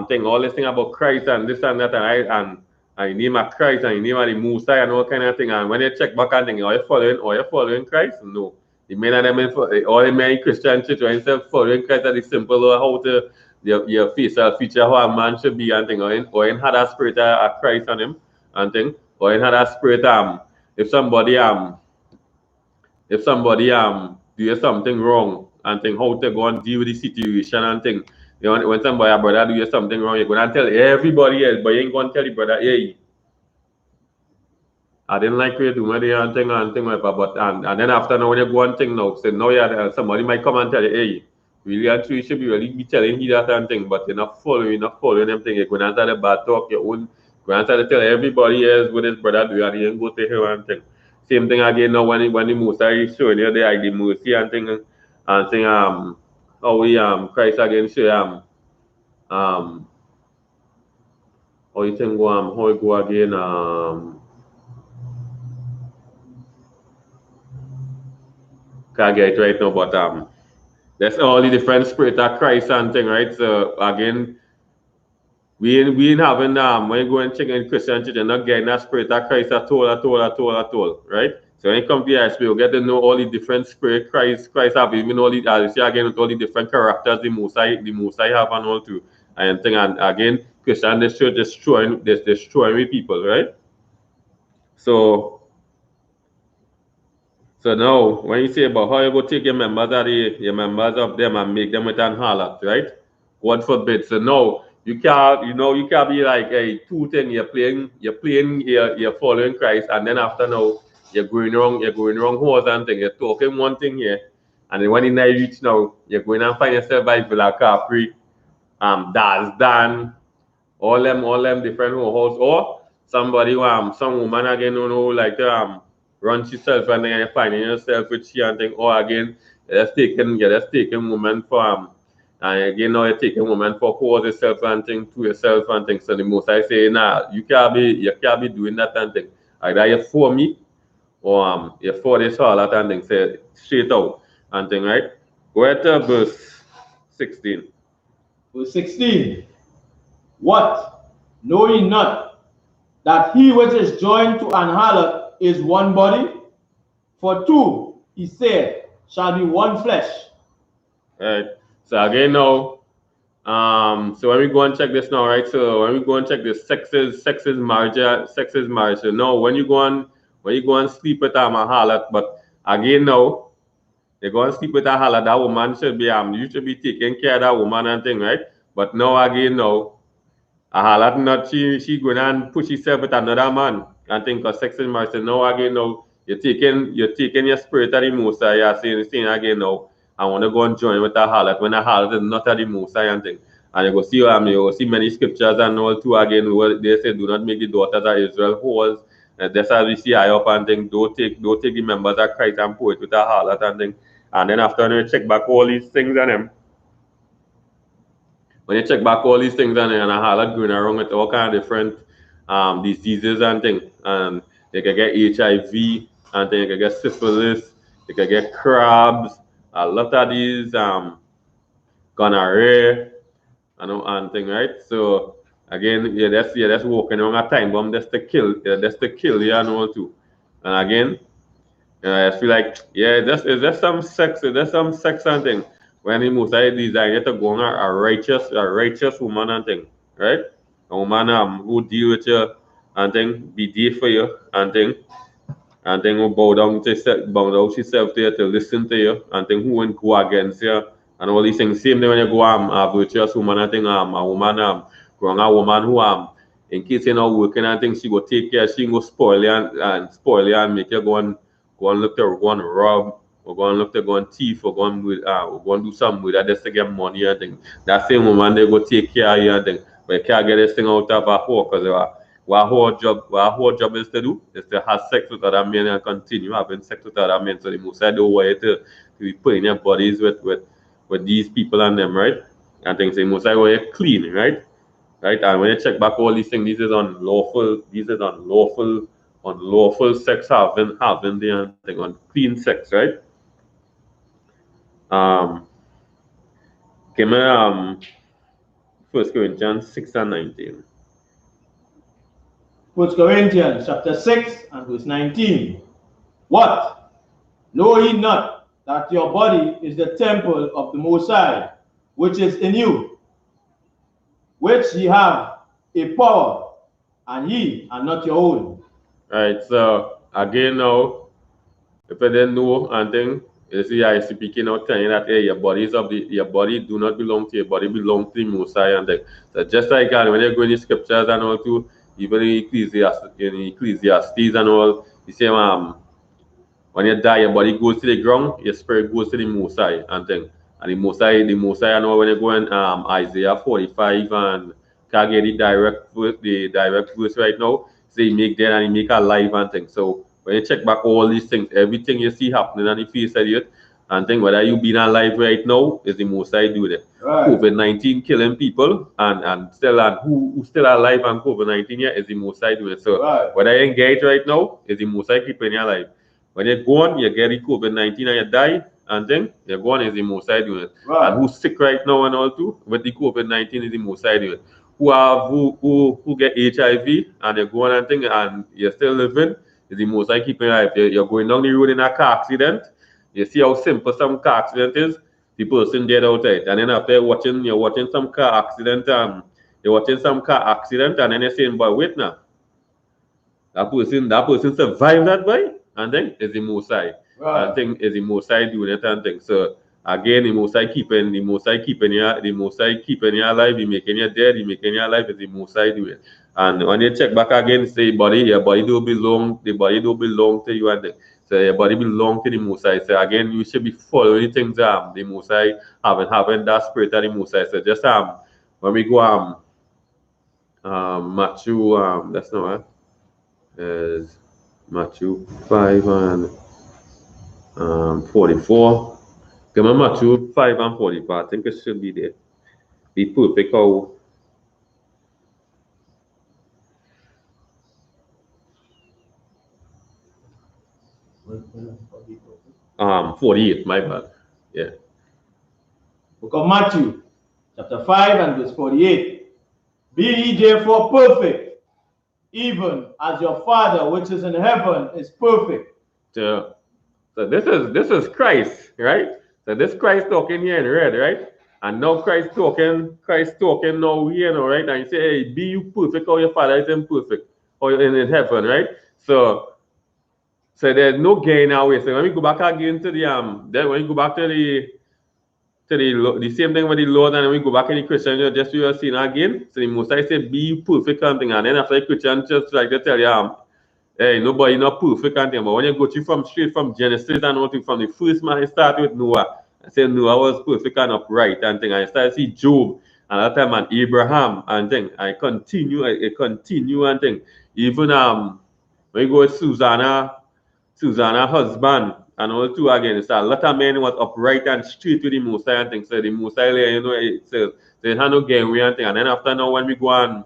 thing all this thing about Christ and this and that and I name of Christ and you name of the Musa and all kind of thing. And when you check back and think, are you following Christ? No. The men and them all the men Christian church or instead of following Christ are the simple how to your facial feature how a man should be and thing, or in had a spirit of Christ on him and thing, or in had a spirit if somebody do something wrong and think how to go and deal with the situation and thing. You know, when somebody a brother do something wrong, you're gonna tell everybody else, but you ain't gonna tell the brother, hey, I didn't like what you do and thing like that. But and then after now when you go and think now, so now you somebody might come and tell you, hey, really and truly should be really be telling you that and thing, but you're not following them thing. You're gonna start the bad talk, your own going to start to tell everybody else what his brother do and you ain't go to him and thing. Same thing again now when the Musa is showing you the mercy and thing how we Christ again show how you think go how you go again can't get it right now, but that's all the different spirit of Christ and thing, right? So again, we ain't having when you go and check in Christian church, you're not getting that spirit of Christ at all, right? So when you come to the ISUPK, you get to know all the different spirit Christ have, even all the as you see again with all the different characters the Most High have and all too. And thing and again, Christian this church destroying we people, right? So now, when you say about how you go take your members of them and make them with an harlot, right? God forbid. So now you can't be like a two thing. You're following Christ, and then after now you're going wrong horse and thing. You're talking one thing here, And then when the night reach now, you're going and find yourself by Villa Capri, Dan, all them different house, or somebody who some woman again who like to run herself and then you finding yourself with she and thing, or again you're just taking woman for and again now you're taking woman for cause yourself and thing to yourself and thing. So the most I say nah, you can't be doing that and thing. Either you for me or you for this all that and thing, say straight out and thing, right? Go ahead to verse 16. Verse 16. What? Know ye not that he which is joined to an harlot is one body? For two, he said, shall be one flesh. Right. So again now, so when we go and check this now, right? So when we go and check this sexes marriage. So now when you go and sleep with a harlot, but again now, you go and sleep with a harlot, that woman should be you should be taking care of that woman and thing, right? But now again now, a harlot not she going and push herself with another man and think of sex and marriage. So now again now you're taking your spirit of the Most High, you're saying again now I want to go and join with a harlot when a harlot is not at the Most High and thing. And you go see you go see many scriptures and all too again where they say do not make the daughters of Israel whores. That's how we see I.S.U.P.K and thing. Don't take the members of Christ and put it with a harlot and thing. And then after you check back all these things and them. When you check back all these things and a harlot going around with all kind of different diseases and things, and you can get HIV, and then you can get syphilis, you can get crabs, a lot of these gonorrhea and thing, right? So again, that's walking around a time bomb that's to kill you and all too. And again, I feel like there's some sex, there's some sex and thing. When the Most High desire to go on a righteous woman and thing, right? A woman who deal with you and thing, be there for you and thing who bow down herself to you to listen to you and thing who won't go against you and all these things. Same thing when you go a virtuous woman and thing a woman growing a woman who in case you're not working and things she go take care, she go spoil you and spoil you and make you go and look to go and rob or go and look to go and thief or go and do something with that just to get money and thing. That same woman they go take care of you and thing. But you can't get this thing out of her whore because what whole job is to do is to have sex with other men and continue having sex with other men. So the most I don't want you to be putting your bodies with these people and them, right? And things the most I want you clean, right? Right? And when you check back all these things, unlawful sex having the and thing on clean sex, right? Um Give me 1 Corinthians 6 and 19. 1 Corinthians chapter 6 and verse 19. What? Know ye not that your body is the temple of the Most High, which is in you, which ye have a power, and ye are not your own. Right, so again now, if you didn't know and thing, you see I.S.U.P.K now telling you that hey, your body do not belong to your body belong to the Most High and thing. So just like when you go in the scriptures and all too, even in Ecclesiastes and all, you say when you die, your body goes to the ground, your spirit goes to the Most High and thing. And the Most High, I know when you go in Isaiah 45 and can't get the direct verse right now, say he make dead and he make alive and thing. So when you check back all these things, everything you see happening on the face of the earth, and think whether you being alive right now is the Most High doing it. Right. COVID-19 killing people and who still alive and COVID-19 yeah, is the Most High doing it. So right. Whether you engage right now is the Most High keeping you alive. When you're gone, you get the COVID-19 and you die, and then you're gone is the Most High doing it. Right. And who's sick right now and all too, with the COVID-19 is the Most High doing it. Who get HIV and you're going and thing and you're still living is the Most High keeping alive. You're going down the road in a car accident, you see how simple some car accident is, the person dead outside. And then after you're watching some car accident, and then you're saying, but wait now. That person survived that way, and then is the Most High. Right. And thing is the Most High doing it and thing. So again, the Most High keeping you alive, he making you dead, he making you alive is the Most High doing it. And when you check back again, say your body don't belong to you and thing. So your body belong to the Most High. So again, you should be following the things the Most High having that spirit of the Most High. So just when we go Matthew that's not right. Is Matthew 5 and 44. Come on, Matthew 5 and 44. I think it should be there. Be perfect how 48, my bad. Yeah. Book of Matthew, chapter 5 and verse 48. Be ye therefore perfect, even as your Father which is in heaven is perfect. So this is Christ, right? So this Christ talking here in red, right? And now Christ talking now here, now, right? And he say, hey, be you perfect, how your Father is in perfect, or in heaven, right? So there's no gain away. So when we go back again to the then when you go back to the same thing with the Lord, and then we go back in the Christian, just we are seeing again. So the Most High say, be you perfect something, and then after the Christian just like they tell you hey, nobody not perfect and thing, but when you go through straight from Genesis and all from the first man, you start with Noah. I say Noah was perfect and upright and thing. And you start to see Job and that time and Abraham and thing. I continue and thing. Even when you go with Susanna husband and all two again, it's a lot of men was upright and straight with the Most High and thing. So the Most High, you know, it says they had no gain way and thing. And then after now when we go in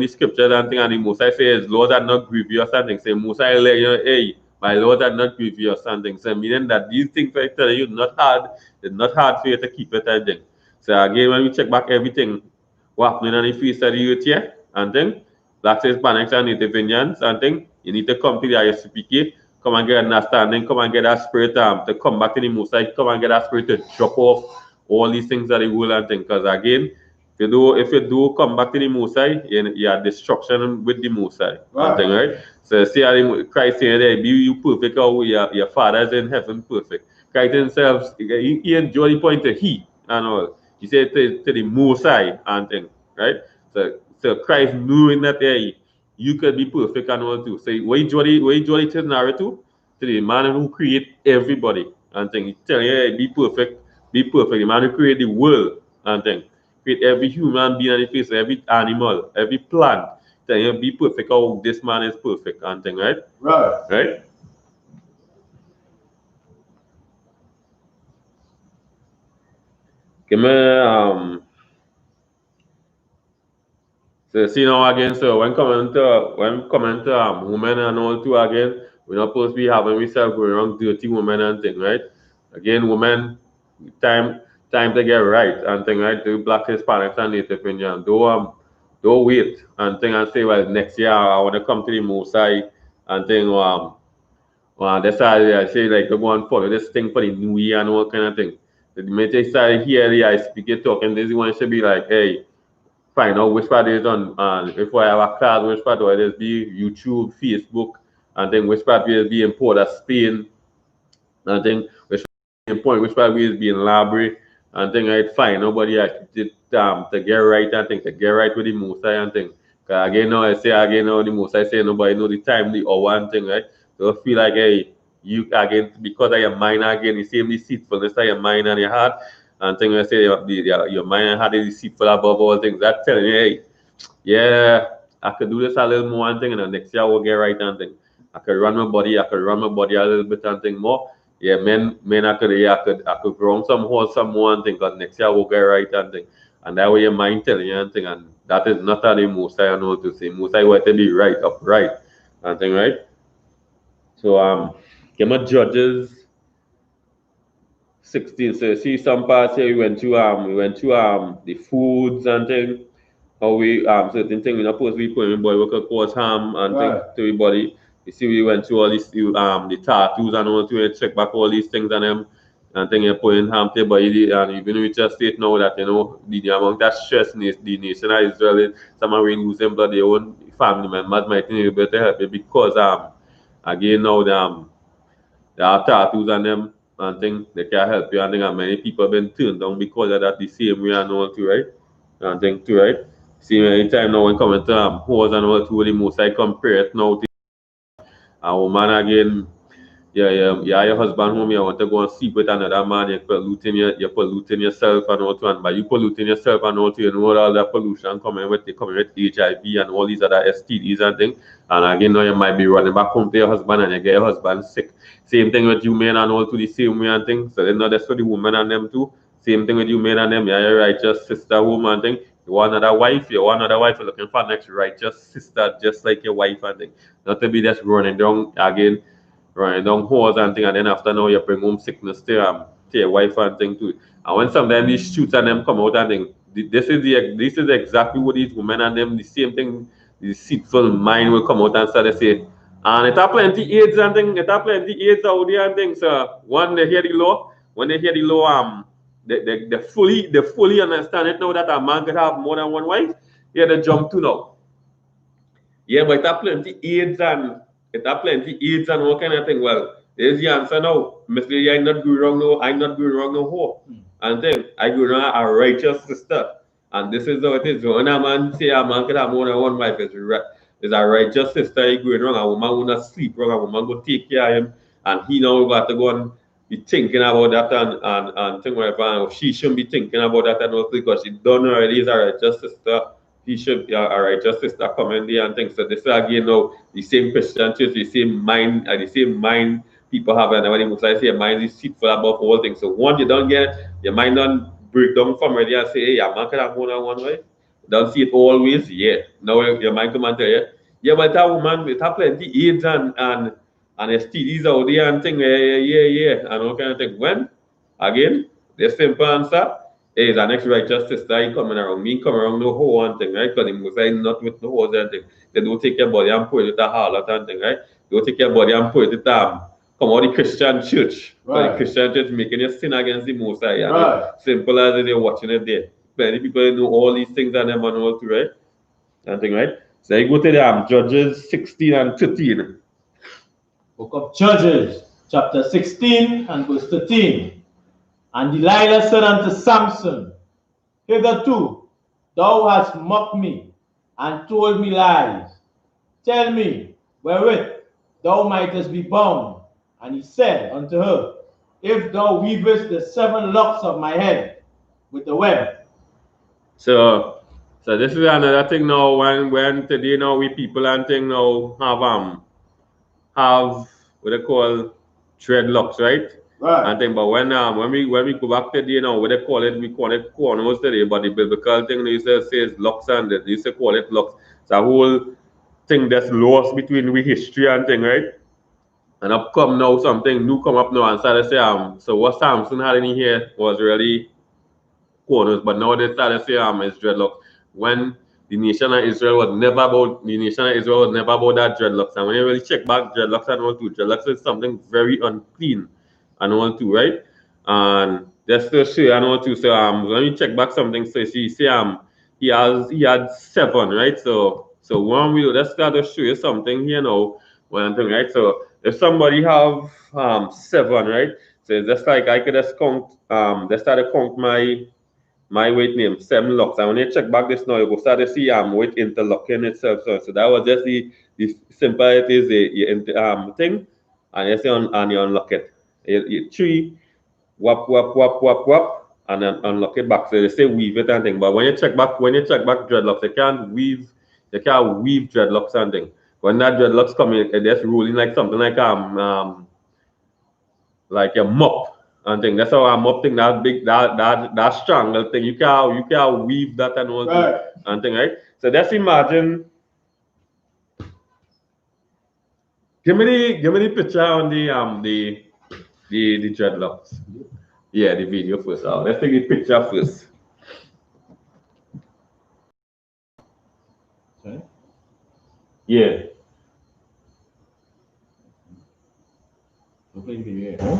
the scriptures and thing, and the Most High says, Lord are not grievous and things. Say, Most High, you know, hey, my Lord are not grievous and things. So meaning that these things I tell you, it's not hard for you to keep it, I think. So again, when we check back everything, what happening on the feast of the earth here, and thing, Black Hispanics and Native Indians and thing, you need to come to the I.S.U.P.K, come and get understanding, come and get that spirit to come back to the Most High, come and get that spirit to drop off all these things that the world and thing. Because again, if you do come back to the Most High, you are destruction with the Most High. Right. Thing, right? So see Christ saying there, be you perfect, how your Father is in heaven perfect. Christ himself, he enjoyed the point of he and all. He said to the Most High and thing, right? So Christ knowing that hey, you could be perfect and all too. So where you draw the scenario to the man who create everybody and thing. He tell you, hey, be perfect, be perfect. The man who create the world and thing. Create every human being on the face, every animal, every plant. Then you be perfect. Oh, this man is perfect and thing, right? Right. Right? Give me so see now again, so when coming to women and all too again, we're not supposed to be having ourselves going around dirty women and thing, right? Again, women time time to get right and thing, right? Do Black Hispanics and Native Indian. Don't wait and thing and say, well, next year I want to come to the Most High and thing that's how I say like to go and follow this thing for the new year and all kind of thing. The minute I started here, I speak it talking, this one should be like, hey, find out which part is on if I have a class, which part will it be YouTube, Facebook, and then which part will be in Port of Spain, and then which point which part will be in library, and then I find nobody actually to get right and think to get right with the Most High and thing. Cause again now I say again now the Most High say nobody know the time, the hour and thing, right? So I feel like hey, you again because of your mind again, the same deceitfulness of your mind and your heart. And thing I say your mind and heart is deceitful above all things. That's telling you, hey, yeah, I could do this a little more and thing, and the next year I will get right and thing. I could run my body a little bit and thing more. Yeah, I could grow some horse some more and thing, because next year I will get right and thing. And that way your mind telling you and thing, and that is not how the Most I know to say. Most I want to be right, upright and thing, right? So give me Judges 16. So see some parts here we went to the foods and thing. How we certain things we're not supposed to be putting in body we could cause harm and Right. things to the body. You see we went through all these the tattoos and all to check back all these things and them and things you're putting harm to your body, and even we just state now that you know the amount that stress in the nation of Israel, some are really losing blood, their own family members might need a bit to help you because again now there are tattoos on them and things they can help you, and think many people have been turned down because of that the same way and all too, right? And thing too, right? See anytime now when coming to horse and all too, the most I compare it now to A woman again, your husband home, you want to go and sleep with another man, you're polluting yourself and all to, and by you polluting yourself and all to, you know all that pollution coming with HIV and all these other STDs and things. And again, now you might be running back home to your husband and you get your husband sick. Same thing with you men and all to the same way and things. So then now that's for the women and them too. Same thing with you men and them, you're a righteous sister woman thing. You want another wife, you're looking for next righteous sister just like your wife and thing. Not to be just running down again, right, down holes and thing, and then after now you bring home sickness to your wife and thing too. And when sometimes these shoots and them come out and thing, this is exactly what these women and them the same thing, the deceitful mind will come out and start to say, and it have plenty AIDS and thing, it have plenty AIDS out there and things. So when they hear the law, they fully understand it now that a man could have more than one wife. Yeah, they jump to now. Yeah, but it have plenty AIDS and all kind of thing. Well, there's the answer now. Mr. I'm not going wrong no, I'm not going wrong no whore. And then I go wrong a righteous sister. And this is how it is. So when a man say a man can have more than one wife, it's a righteous sister he going wrong. A woman will not sleep wrong, a woman will take care of him, and he now got to go and be thinking about that and think whatever. And she shouldn't be thinking about that and also because she done already is a righteous sister. He should be a righteous sister coming there and things. So this is again now the same Christian church, the same mind people have, and when they say mind is deceitful above all things. So once you don't get your mind don't break down from already and say, hey, I'm not gonna have more than one wife. Don't see it always, yeah. Now your mind come and tell you, yeah, but that woman it have plenty AIDS and STDs out there and thing, yeah, and all kind of thing. When again, the simple answer is an next righteous sister he coming around. Me come around no whole one thing, right? Because the most not with no whole and thing. They don't take your body and put it a harlot and thing, right? They don't take your body and put it come out the Christian church. Right. The Christian church making you sin against the Most High. Right. Simple as they're watching it there. Many people know all these things and them and all too, right? And thing, right? So you go to the Judges 16 and 13. Book of Judges, chapter 16 and verse 13. And Delilah said unto Samson, hitherto thou hast mocked me and told me lies. Tell me wherewith thou mightest be bound. And he said unto her, if thou weavest the 7 locks of my head with the web. So this is another thing now when today now we people and thing now have what they call dreadlocks, right? Right. And thing, but when we go back today, you know, what they call it, we call it corners today, but the biblical thing they used to say is locks and they used to call it locks. It's a whole thing that's lost between we history and thing, right? And up come now something new come up now and started to say so what Samson had in here was really corners, but now they started to say it's dreadlocks. When the nation of Israel was never about that dreadlocks. And when you really check back dreadlocks and all too, dreadlocks is something very unclean and all too, right? And that's to show and all too. So when you check back something, so she say he had 7, right? So one we let's start to show you something here now. One thing, right? So if somebody have 7, right? So it's just like I could just count let's start to count my weight name 7 locks. And when you check back this now, you go start to see weight interlocking itself. So that was just the simple it is the thing, and you see and you unlock it. You 3 whap, and then unlock it back. So they say weave it and thing. But when you check back dreadlocks, you can't weave dreadlocks and thing. When that dreadlocks come in, it just rolling like something like a mop and thing. That's how a mop thing that big that strangle thing. You can weave that and all right. And thing, right? So just imagine. Give me the picture on the dreadlocks. Yeah, the video first. Let's take the picture first. Okay. Yeah.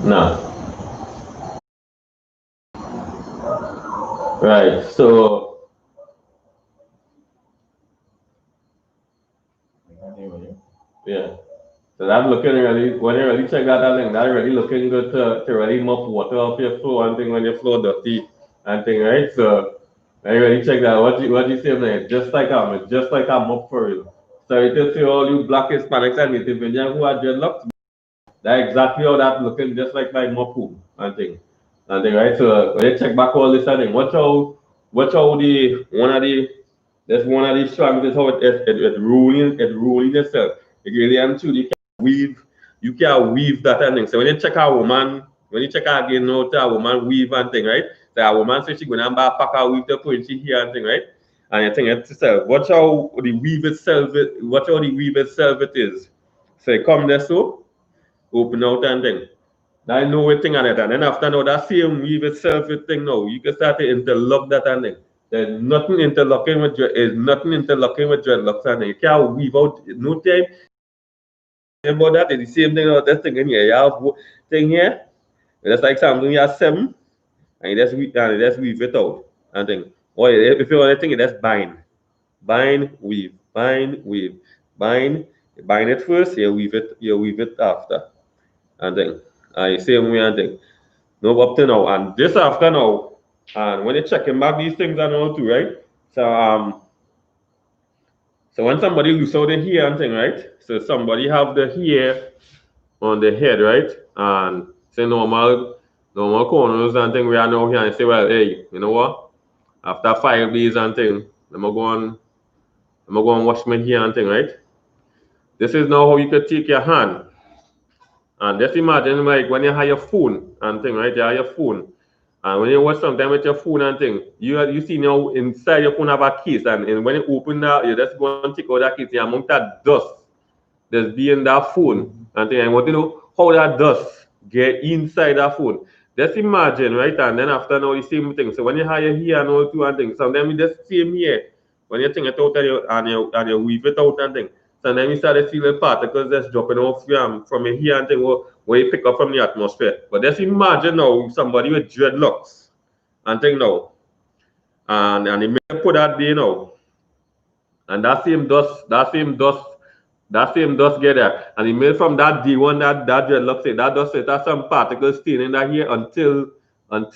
No. Right. So. Yeah. So that's looking really, when you really check that thing, that's really looking good to really mop water off your floor and thing when your floor dirty and thing, right? So when you really check that, what you say man, it's just like a mop for you. Sorry to say all you black Hispanics and Native Indians who are dreadlocks. That's exactly how that looking, just like my Mapu and thing. And thing, right? So when you check back all this and thing, watch how the one of the that's one of the strands is how it rolling itself. It really and truly you can weave that and thing. So when you check a woman, when you check again now to a woman weave and thing, right? So a woman says she gonna pack her weave to put she here and thing, right? And you think it's itself. Watch how the weave itself watch how the weave itself it is. So you come there so open out and thing. I know a thing on it, and then after now that same weave itself a thing now, you can start to interlock that and thing. There's nothing interlocking with dreadlocks and thing. You can't weave out no time about that. It's the same thing about that thing in here. You have thing here, that's like something you have seven, and you just weave it out and thing. Or if you want to think, you just bind, weave, bind, weave, bind. You bind it first, you weave it after, and then same way and thing. No up to now, and this after now, and when you're checking back these things and all too, right? So when somebody lose out the hair and thing, right? So somebody have the hair on the head, right? And say normal corners and thing we are now here and say, well, hey, you know what? After 5 days and thing, I'm gonna go and wash my hair and thing, right? This is now how you could take your hand and just imagine like when you have your phone and thing, right? You have your phone. And when you watch something with your phone and thing, you see now inside your phone have a case and when you open that, you just go and take out that case, the amount of dust that's be in that phone and thing. I want to know how that dust get inside that phone. Just imagine, right? And then after now the same thing. So when you have your hair and all two and things, sometimes you just same here. When you think it out and you weave it out and thing. So then you start to see the particles that's dropping off from your hair and thing where you pick up from the atmosphere. But just imagine now somebody with dreadlocks and thing now. And they may put that there now. And that same dust get there. And it made from that D1 that dreadlock say that dust it has some particles staying in that hair until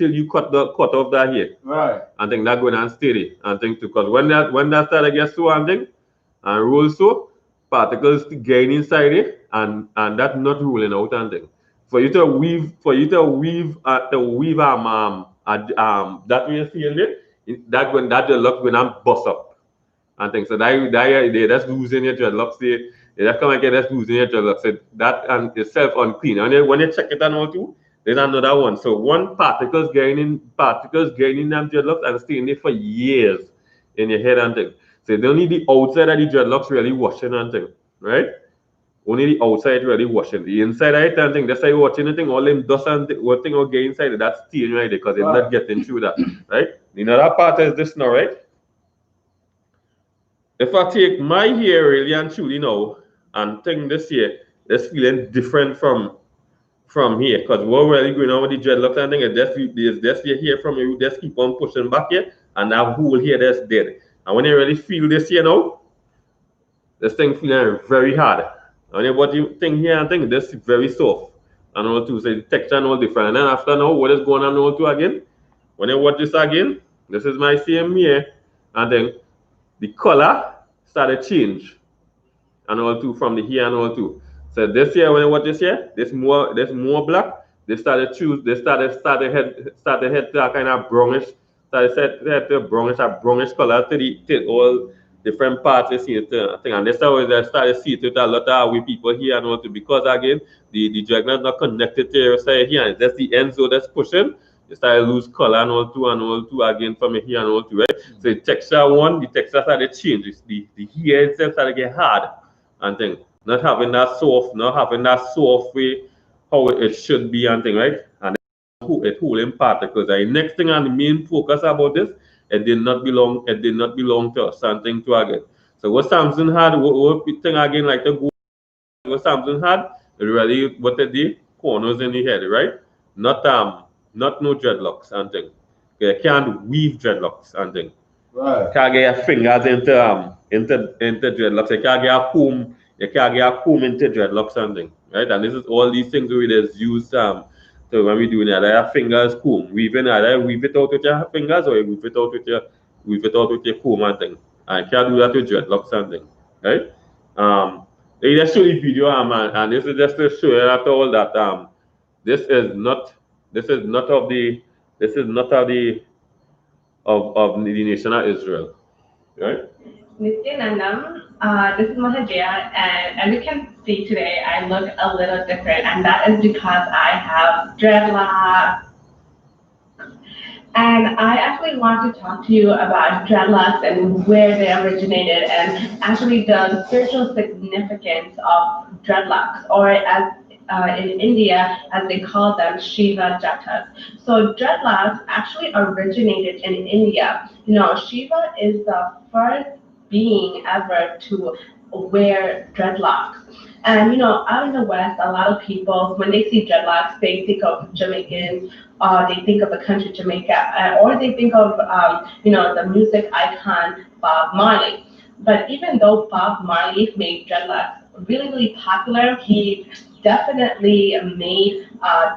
you cut off that hair. Right. And think that going on steady and think too. Because when that start to get so and thing and roll so, particles gain inside it and that not rolling out and thing. For you to weave that way you see in it, that dreadlock going to bust up and things. So they that's losing your dreadlocks. They just come and get that's losing your dreadlocks. So that and itself unclean. And when you check it and all too, there's another one. So one particles gaining them dreadlocks and staying there for years in your head and thing. So they only the outside of the dreadlocks really washing and thing, right? Only the outside really washing. The inside of it and thing, that's why you're watching the thing, all them dust and what thing will get inside it, that's staying right there because it's not getting through that, right? The other part is this now, right? If I take my hair really and truly now and think this year, it's feeling different from here because we're really going on with the dreadlocks and thing. It's just your hair from you just keep on pushing back here and that whole hair that's dead. And when you really feel this here now, this thing feeling very hard. And what you think here and think this is very soft. And all too, so the texture and all different. And then after now, what is going on all too again? When you watch this again, this is my same hair, and then the color started change and all too from the here and all too. So this year when I watch this year, there's more black. They started head to a kind of brownish, head to a brownish color to all different parts you see it thing. And that's how I started see it with a lot of we people here and all too because again the dragon is not connected to your side here and that's the end so that's pushing. You start to lose color and all two again from here and all two, right? So the texture started change. The hair itself started get hard and thing. Not having that soft way how it should be and thing, right? And it holding particles. The next thing and the main focus about this, it did not belong to us and thing to again. So what Samson had, what thing again like the what Samson had, it really what it did, corners in the head, right? Not not no dreadlocks and thing. You can't weave dreadlocks and thing. Right. Can't get your fingers into dreadlocks. You can't get a comb. You can't get a comb into dreadlocks and thing, right? And this is all these things we just use so when we do it, either fingers comb, either weave it out with your fingers or you weave it out with your comb and thing. And you can't do that with dreadlocks and thing, right? They just show the video, and this is just to show you at all that this is not this is not of the this is not of the nation of Israel, right? Nityanandam, this is Mahajaya, and as you can see today, I look a little different, and that is because I have dreadlocks. And I actually want to talk to you about dreadlocks and where they originated, and actually the spiritual significance of dreadlocks, or as in India, as they call them, Shiva Jatas. So dreadlocks actually originated in India. You know, Shiva is the first being ever to wear dreadlocks. And you know, out in the West, a lot of people, when they see dreadlocks, they think of Jamaicans, they think of the country Jamaica, or they think of you know, the music icon Bob Marley. But even though Bob Marley made dreadlocks really, really popular, he definitely made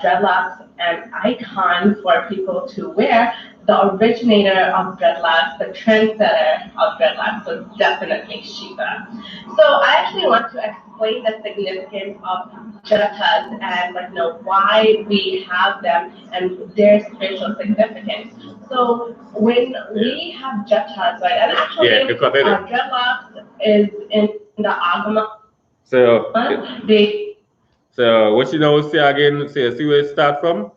dreadlocks an icon for people to wear. The originator of dreadlocks, the trendsetter of dreadlocks, was definitely Shiva. So I actually want to explain the significance of jatas and, like, you know, why we have them and their spiritual significance. So when we have jatas, right, and actually dreadlocks is in the Agama. So they so what you know say again, say see where it start from?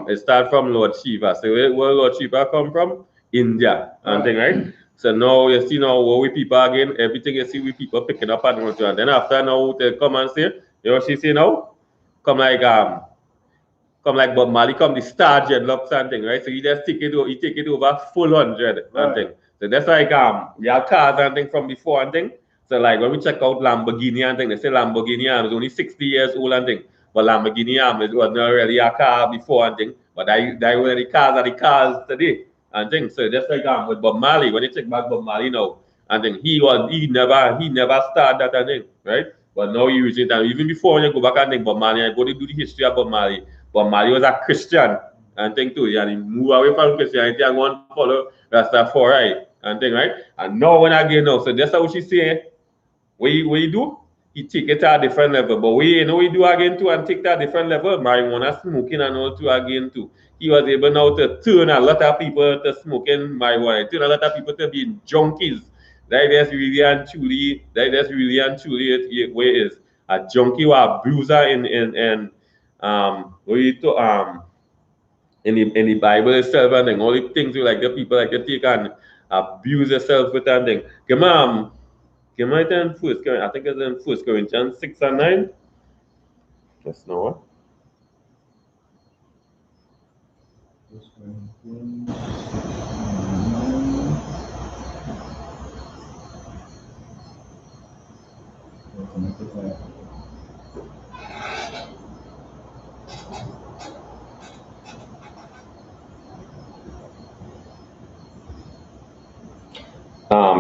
It start from Lord Shiva. So where Lord Shiva come from? India and thing, right? So now you see now where we people again, everything you see we people picking up and want to, and then after now they come and say, you know what she say now? Come like come like Bob Marley, come the star dreadlocks and thing, right? So you just take it over full 100 and thing. So that's like you have cars and thing from before and thing. So like when we check out Lamborghini and thing, they say Lamborghini is only 60 years old and thing. But Lamborghini was not really a car before and thing. But that were the cars are the cars today and thing. So just like with Bob Marley, when you check back Bob Marley now, and then he never started that and thing, right? But now you use it, and even before when you go back and think Bob Marley, I go to do the history of Bob Marley. But Marley was a Christian and thing too, and he moved away from Christianity and go and follow Rastafari and thing, right? And now when again now, so that's how she say, what you do? He take it to a different level. But we, you know, we do again too and take that different level. Marijuana smoking and all too again too. He was able now to turn a lot of people to smoking marijuana, turn a lot of people to being junkies. That's really and truly, that's really and truly where it is. A junkie or a bruiser in where you to in the Bible itself and then all the things you like the people like to take and abuse yourself with and then give me ten first I think it's in First Corinthians 6 and 9. That's no what?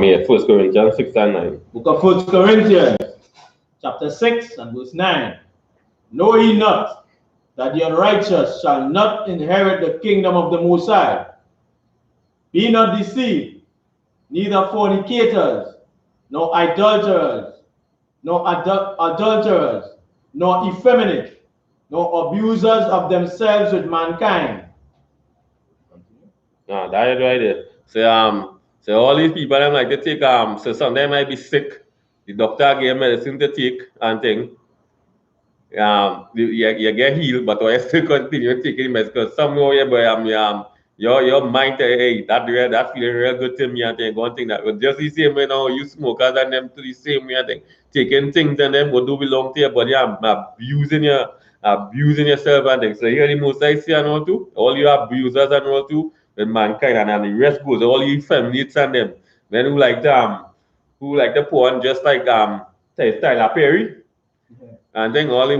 Yeah, First Corinthians 6 and 9. Book of First Corinthians, chapter 6 and verse 9. Know ye not that the unrighteous shall not inherit the kingdom of the Most High? Be not deceived, neither fornicators, nor idolaters, nor adulterers, nor effeminate, nor abusers of themselves with mankind. That is right there. So all these people them like to take so some of them might be sick. The doctor gave medicine to take and thing. You get healed, but you still continue taking medicine because somehow your mind tell you, hey, that feeling real good to me and think one thing that was just the same way now you smokers and them to the same way I think taking things and them what do belong to your body and abusing yourself and things. So here the most I see and all too, all you abusers and all too with mankind and the rest goes all you families and them. Men who like the porn just like Tyler Perry. And then all the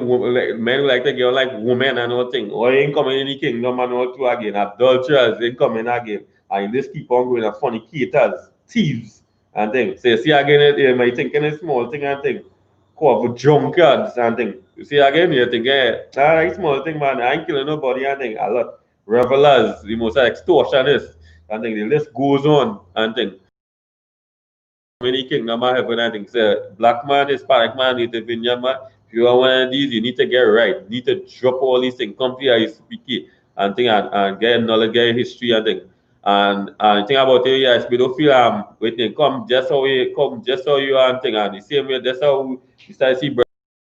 men who like the girl like women and all thing. Or ain't coming in the kingdom and all two again. Adulterers ain't coming again. And this keep on going. Fornicators, thieves, and things. So you see again, you might think a small thing and thing. Call for drunkards and thing. You see again, you think, small thing, man. I ain't killing nobody and thing. A lot. Revelers, the most extortionists, and thing. The list goes on and thing. many kingdom of heaven, I think, so black man, Hispanic man, native Indian man. If you are one of these, you need to get right. You need to drop all these things, come to I.S.U.P.K and thing and get knowledge, get history and thing. And think about it, yes, we don't feel waiting, come just how you are and thing, and the same way that's how you start to see brothers,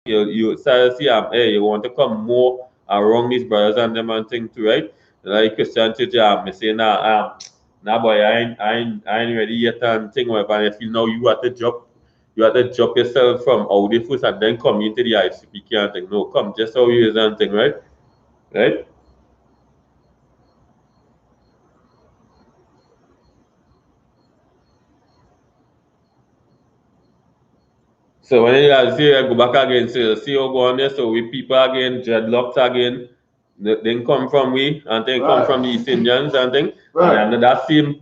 you start to see hey, you want to come more around these brothers and them and thing too, right? Like Christian church, me say nah boy, I ain't ready yet and thing whatever. And I feel now you have to drop yourself from out the first and then come into the I.S.U.P.K and thing. No, come just how you is and thing, right? Right? So when you guys see go back again, so see how go on there, so we people again, dreadlocks again, then come from we and then come from the East Indians and thing. And then that same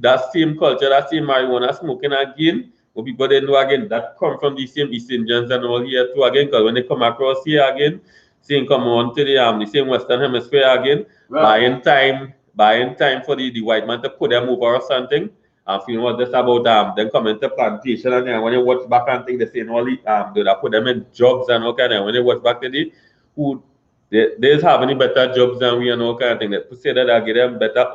culture, that same marijuana smoking again, what people they know again, that come from the same East Indians and all here too again, because when they come across here again, same come on to the same Western Hemisphere again, buying time for the white man to put them over or something. And film was just about them coming to plantation and when you watch back and think they say all they put them in jobs and all kind of when you watch back to the who they just have any better jobs than we and all kind of thing. They say that I get them better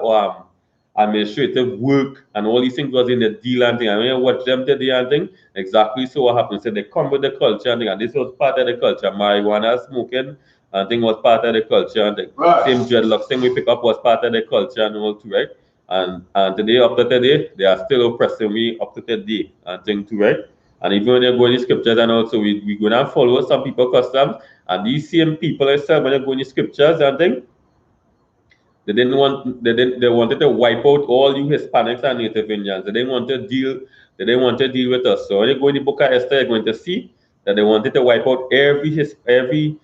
administrative work and all these things was in the deal and thing. And when you watch them today and thing, exactly so what happened. So they come with the culture and thing, and this was part of the culture. Marijuana smoking and thing was part of the culture and thing. Same dreadlocks thing we pick up was part of the culture and all too, right? And today, up to today, they are still oppressing me up to today and thing too, right? And even when you go in the scriptures and also we gonna follow some people customs and these same people itself when you go in the scriptures and thing, they wanted to wipe out all you Hispanics and Native Indians. They didn't want to deal with us. So when you go in the book of Esther, you're going to see that they wanted to wipe out every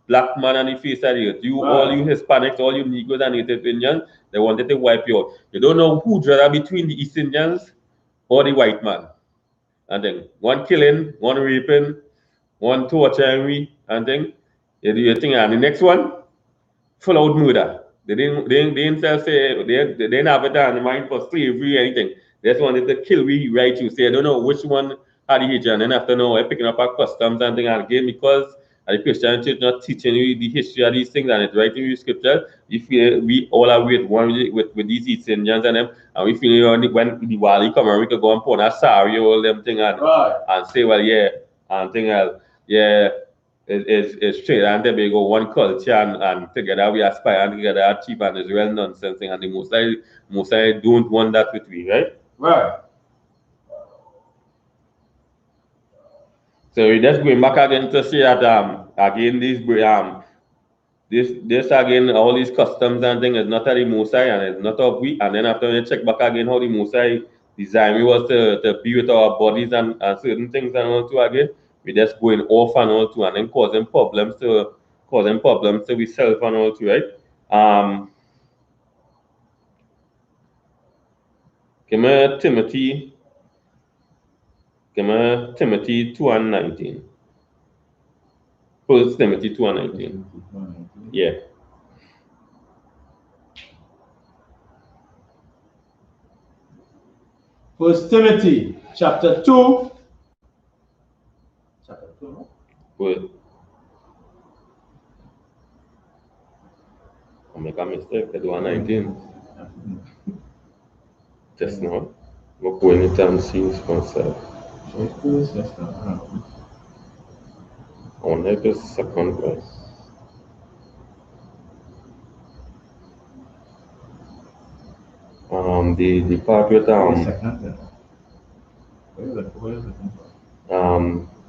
black man on the face of the earth. All you Hispanics, all you Negroes and Native Indians, they wanted to wipe you out. You don't know who'd rather between the East Indians or the white man. And then one killing, one raping, one torturing, and then you think and the next one full out murder. They didn't say they didn't have it on the mind for slavery or anything. They just wanted to kill we right you. Say I don't know which one had the history and then after now picking up our customs and thing and again because the Christian church not teaching you the history of these things and it's writing you scripture. If we all are with one with these East Indians and them and we feel when the Wali come and we could go and put a sorry all them thing and say well yeah and thing else yeah it's straight and then we go one culture and together we aspire and together achieve and Israel nonsense thing and the most I don't want that with we, right? Right. So we just going back again to see that again this again all these customs and thing is not of the Mosai and it's not of we and then after we check back again how the Mosai design we was to be with our bodies and certain things and all too again. We just going off and all too and then causing problems to ourselves and all too, right? Give me Timothy 2:19. First Timothy 2:19. Yeah. First Timothy chapter 2. Chapter 2, no? Good. I make a mistake. I do a 19. Just now. I'm going to and see myself. I want to make a second verse. The part with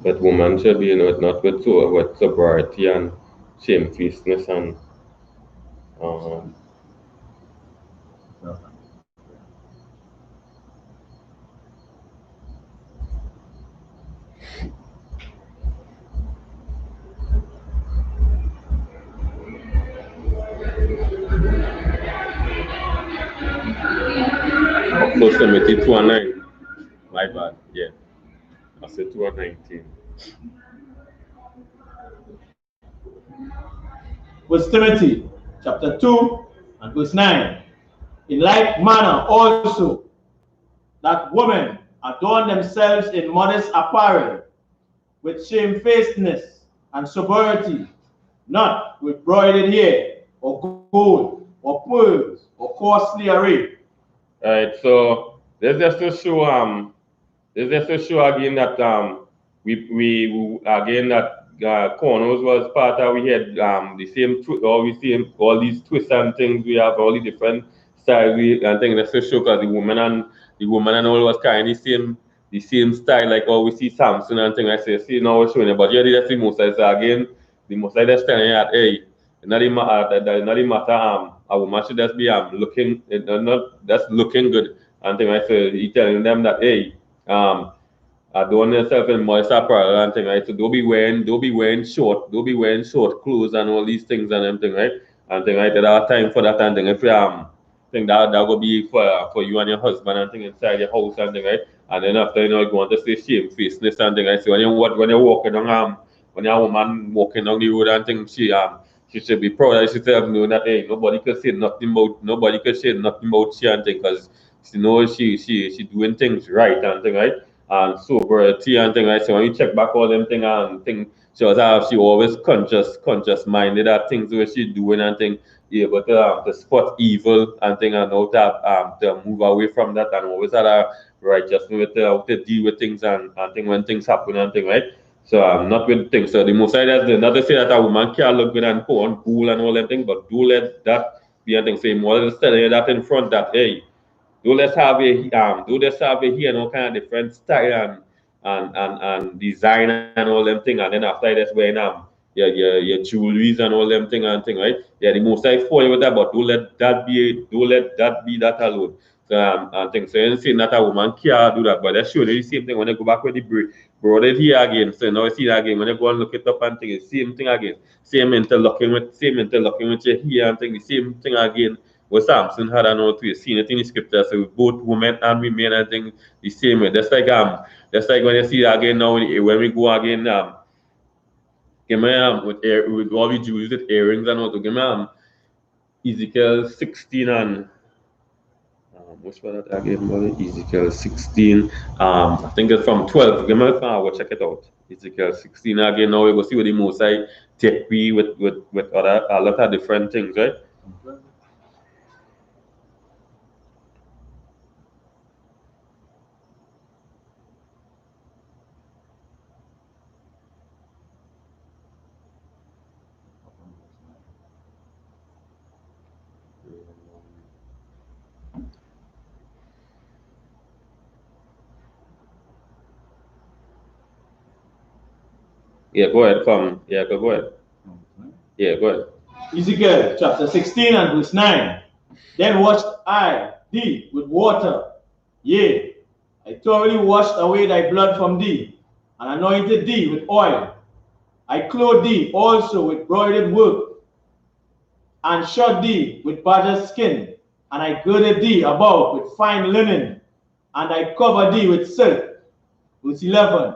that woman should be not with sobriety and shamefacedness and First Timothy 2:9. My bad, yeah. I said 2:19. First Timothy chapter 2 and verse 9. In like manner also that women adorn themselves in modest apparel, with shamefacedness and sobriety, not with broidered hair, or gold, or pearls, or costly array. Right, so this just to show again that we again that corners was part of, we had the same or we see all these twists and things, we have all the different styles and things. That's to show because the woman and all was carrying the same style like all we see Samson and things. I say see now we're showing you, but yeah, that's the most I say again, the most I just telling you that hey, not the matter a woman should just be looking not just looking good and things. I say he telling them that hey, adorn yourself in modest apparel and thing, right? So don't be wearing short clothes and all these things and everything, right? And thing, right? There are time for that and thing. If you think that will be for you and your husband and thing inside your house and thing, right? And then after you want to say shamefacedness and thing, right? So when you're walking on when you're a woman walking down the road and thing, she should be proud of herself, knowing that hey, nobody could say nothing about she and thing, because she knows she doing things right and thing, right? And sobriety and thing, right? So when you check back all them thing and thing, she always conscious minded that things where she doing and thing, able to spot evil and thing and how to move away from that and always had a righteousness with how to deal with things and thing when things happen and thing, right? So not with things. So the most idea is not to say that a woman can't look good and put on cool and all them thing, but do let that be a thing. So more than telling you that in front that hey, do let's have a here no kind of different style and design and all them thing, and then after that's when your jewelries and all them thing, right? Yeah, the most I for you with that, but do let that be that alone. So and things. So you see that a woman can't do that, but that's surely the same thing when you go back with the broader here again. So now you see that again when you go and look it up and thing, it's same thing again. Same interlocking with your here and thing, the same thing again what Samson had and all three seen it in the scripture. So both women and women, I think the same way. That's like when you see again now when we go again give me with all we Jews with earrings and all to give me Ezekiel 16 and which one that again brother? Ezekiel 16 I think it's from 12. Give me go check it out. Ezekiel 16 again now we go see what the most I take we with other a lot of different things, right? Yeah, go ahead. Go ahead. Yeah, go ahead. Ezekiel chapter 16 and verse 9. Then washed I thee with water, yea, I thoroughly washed away thy blood from thee, and anointed thee with oil. I clothed thee also with broidered work, and shod thee with badger's skin, and I girded thee about with fine linen, and I covered thee with silk. Verse 11.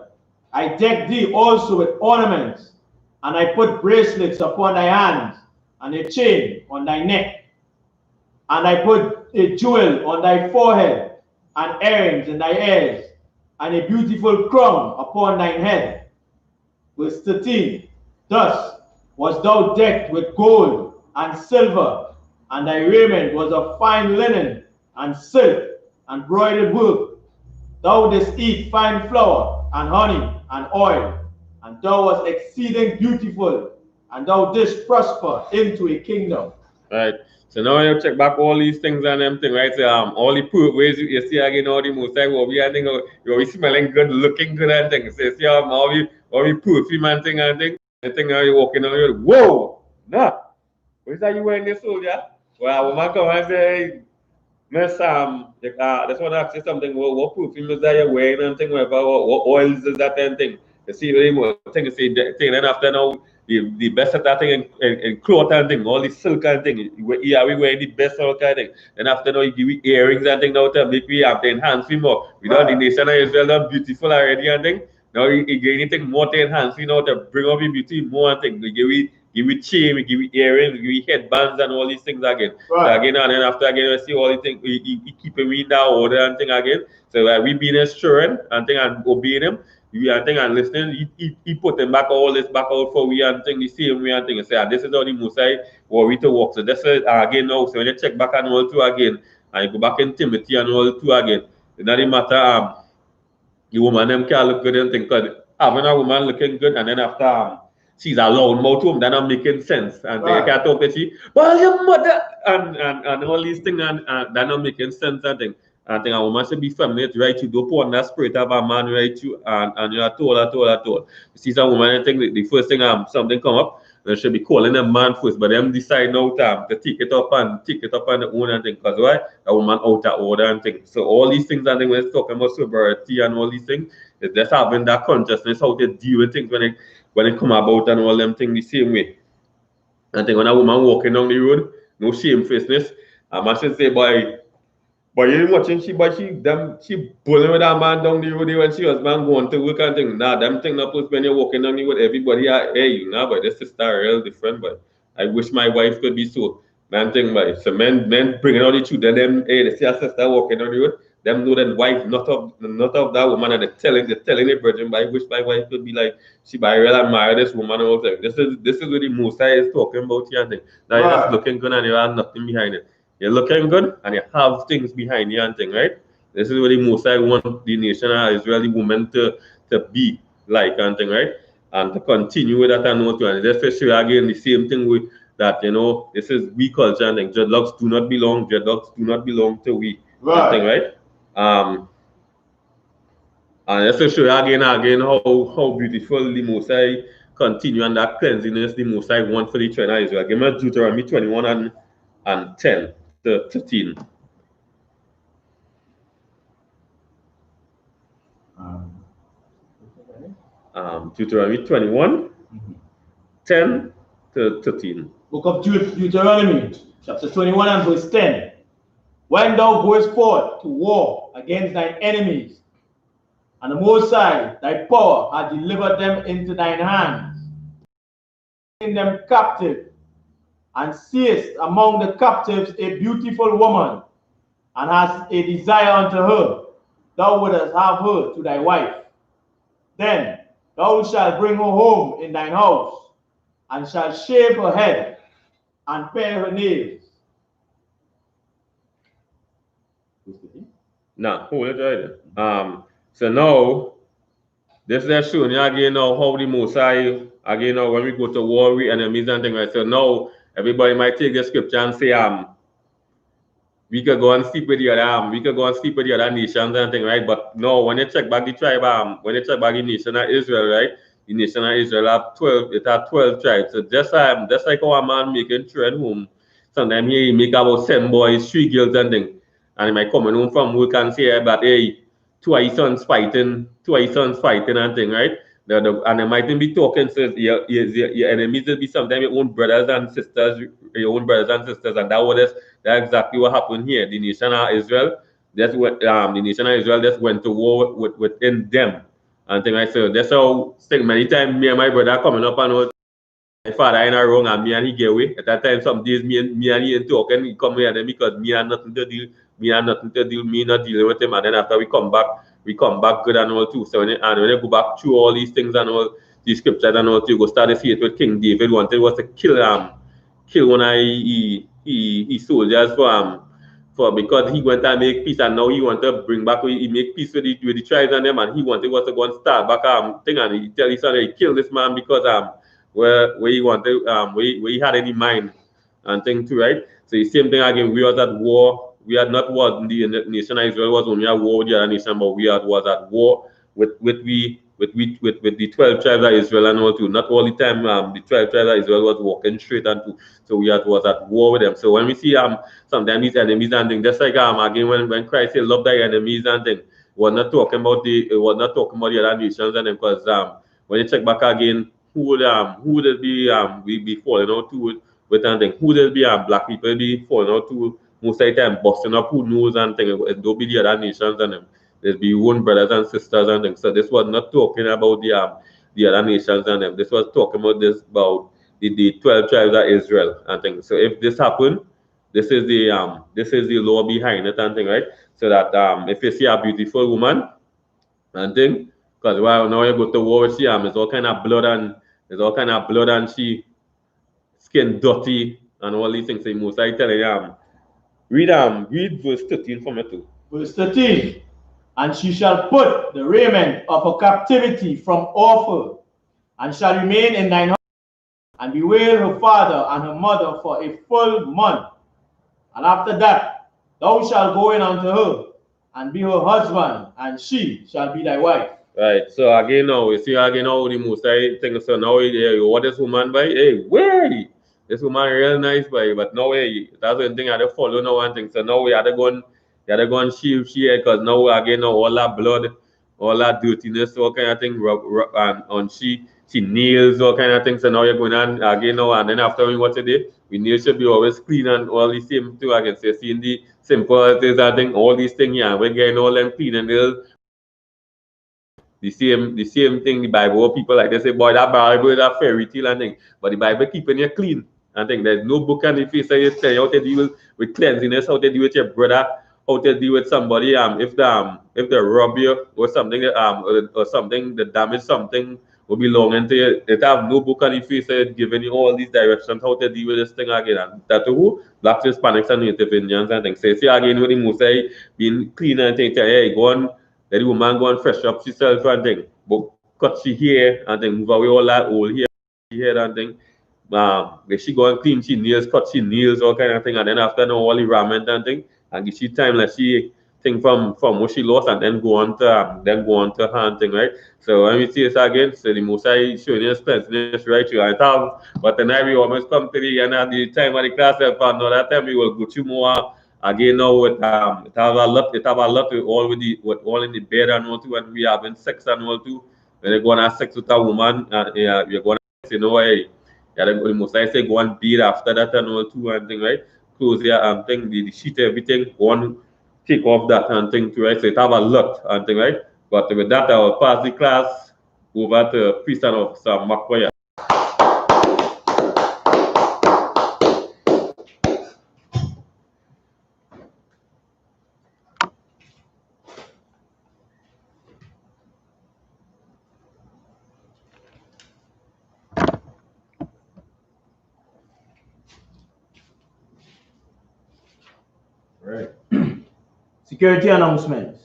I decked thee also with ornaments, and I put bracelets upon thy hands, and a chain on thy neck, and I put a jewel on thy forehead, and earrings in thy ears, and a beautiful crown upon thine head. Verse 13. Thus was thou decked with gold and silver, and thy raiment was of fine linen, and silk, and broidered work. Thou didst eat fine flour, and honey, and oil, and thou wast exceeding beautiful, and thou didst prosper into a kingdom. Right. So now you check back all these things and them thing, right? So all the poor ways you see again all the most like what we are thinking you're always smelling good, looking good and things. So see all the perfume and thing and thing. The thing are you walking on you're whoa, nah. What is that you wearing this soldier? Well, a woman come and say, Miss that's what I ask you something. What perfume is that you're wearing and thing, whatever, what oils is that and thing. You see really more thing you see thing and after now the best of that thing in cloth and thing, all the silk and thing. Yeah, we wearing the best all kind of thing. Then after now you give me earrings and thing now to make we have to enhance we more. We don't the nation of Israel done beautiful already and thing. Now you get anything more to enhance, you know, to bring up the beauty more and thing. We give we give you chain, we give you earrings, we give you headbands and all these things again. Right. So again, and then after again, we see all the things, we keep it in that order and thing again. So we being assurant and thing and obeying him. We and thing and listening, he put them back all this back out for we and thing the same way and thing and say, this is how the Mosai were we to walk. So that's again now. So when you check back and all two again, and you go back in Timothy and all two again, it doesn't matter the woman them can look good and think because having a woman looking good and then after she's a loud mouth woman, that not making sense and Right. they can't talk to she, well your mother and all these things and that not making sense and thing. I think a woman should be feminine, right? You don't put on that spirit of a man, right? You and you're told. You see some woman, I think the first thing something come up, they should be calling a man first, but them decide now to take it up on the own and thing. Because why? A woman out of order and things. So all these things and things when it's talking about sobriety and all these things, it's just having that consciousness how to deal with things when it come about and all them things the same way. I think when a woman walking down the road, no shamefacedness, a man should say, boy. But you watching she pulling with that man down the road when she was man going to work and thing. Nah, them thing not when you're walking down the road, everybody hey you know, but this is real different, but I wish my wife could be so man thing by so men bringing all the children them hey they see a sister walking down the road, them know that wife not of that woman and they're telling the virgin, but I wish my wife could be like she by real admire this woman and all that. This is what the Musa is talking about here and thing. Now you're just looking good and you have nothing behind it. You're looking good and you have things behind you and thing, right? This is what the most I want the nation of Israeli women to be like and thing, right? And to continue with that and not to. And just for again, the same thing with that, this is we culture and thing. Dreadlocks do not belong to we. Right. And thing, right? And just to show you again how beautiful the Mosai continue and that cleanliness the Mosai want for the children of Israel. Give me Deuteronomy 21 and 10 to 13. Deuteronomy 21, 10 to 13. Book of Deuteronomy, chapter 21 and verse 10. When thou goest forth to war against thine enemies, and the Most High, thy power, hath delivered them into thine hands, taking them captive, and seest among the captives a beautiful woman, and hast a desire unto her, thou wouldest have her to thy wife. Then thou shalt bring her home in thine house, and shalt shave her head, and pare her nails. Now, hold it right there. So now, this is showing you again now how the Mosai, again now when we go to war with enemies and things like that. So now, everybody might take the scripture and say, we could go and sleep with the other nations and things, right? But no, when you check back the tribe, when you check back the nation of Israel, right? The nation of Israel have 12 tribes. So just like our man making trade home, sometimes he make about 7 boys, 3 girls and things. And he might come home from work and say, but hey, 2 of his sons fighting and thing, right? And they mightn't be talking, so your enemies will be sometimes your own brothers and sisters, and that's exactly what happened here. The nation of Israel, just went to war within them. And thing like so. That's how many times me and my brother coming up and my father in a wrong and me and he get away. At that time, some days me and he ain't talking, he come here then because me and nothing to deal, me not dealing with him. And then after we come back good and all too. So when you go back through all these things and all these scriptures and all too, you go start to see it with King David wanted was to kill one of his soldiers for because he went and make peace and now he want to bring back he make peace with the tribes and them and he wanted was to go and start back thing and he tell his son he kill this man because where he wanted where he had any mind and thing too, right? So the same thing again, we was at war. We had not war in the nation of Israel was only at war with the other nation, but was at war with the 12 tribes of Israel and all too. Not all the time the 12 tribes of Israel was walking straight and too. So was at war with them. So when we see sometimes these enemies and things, just like again when Christ said love thy enemies and things, we're not talking about the other nations and them because when you check back again, who would it be falling out to with and thing? Who would it be black people be falling out to most of the time busting up who knows and thing? It don't be the other nations and them. There's be own brothers and sisters and things. So this was not talking about the other nations and them. This was talking about the 12 tribes of Israel and things. So if this happen, this is the law behind it and thing, right? So that if you see a beautiful woman and thing, because well now you go to war with she there's all kind of blood and she skin dirty and all these things. So most I tell you read verse 13 for me too. Verse 13. And she shall put the raiment of her captivity from off her, and shall remain in thine house, and bewail her father and her mother for a full month. And after that, thou shalt go in unto her, and be her husband, and she shall be thy wife. Right. So again now, you see again how the most I think so now what this woman by? Hey, wait! This woman real nice by, but now that's the thing I had to follow now and thing. So now we had to go and shield she because now again now all that blood, all that dirtiness, all kind of thing and on she nails all kind of things. So now you're going on again now and then after we watch it, we nails should be always clean and all the same too again. So seeing the simple things I think all these things yeah, we're getting all them clean and they'll the same thing the Bible people like they say, boy, that Bible is a fairy tale and thing. But the Bible keeping you clean. And think there's no book on the face that you tell you how to deal with cleanliness, how to deal with your brother, how to deal with somebody if they rob you or something or something that damage something will belong to you. It have no book on the face that giving you all these directions how to deal with this thing again. And that who Blacks, Hispanics and Native Indians and things. So see again with the Mosai being clean and things, hey, go on. Let the woman go and fresh up herself and thing. But cut she hair and then move away all that old hair and thing. If she go and clean she nails, cut she nails, all kind of thing, and then after now all the ramen and thing, and give she time like she thing from what she lost and then go on to her and thing, right? So when we see this again, so the most I showing us cleanliness right here. I thought but then we almost come to the end of the time of the class and that time we will go through more again now it have a lot with all in the bed and all too and we having sex and all too. When you go and have sex with a woman you're gonna say no way. Yeah, the most I say go and beat after that and all too and thing, right? Close your thing, the sheet, everything, go and take off that and thing too, right? So it have a lot and thing, right? But with that, I will pass the class over to Priest and Officer Makoya. Right. Security announcements.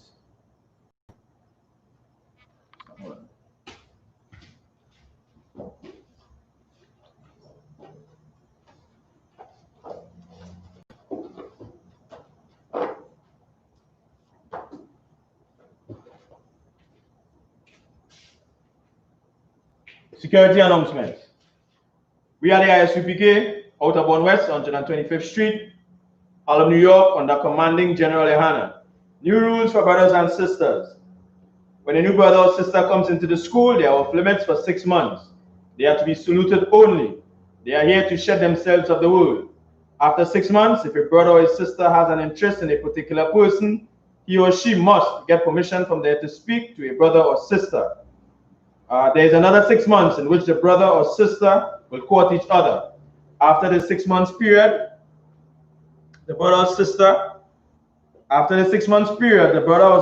Security announcements. We are the I.S.U.P.K, out of 1 West, 125th Street, Harlem, New York, under commanding General YAHANNA. New rules for brothers and sisters. When a new brother or sister comes into the school, they are off limits for 6 months. They are to be saluted only. They are here to shed themselves of the world. After 6 months, if a brother or a sister has an interest in a particular person, he or she must get permission from there to speak to a brother or sister. There is another 6 months in which the brother or sister will court each other. After the 6 months period, the brother or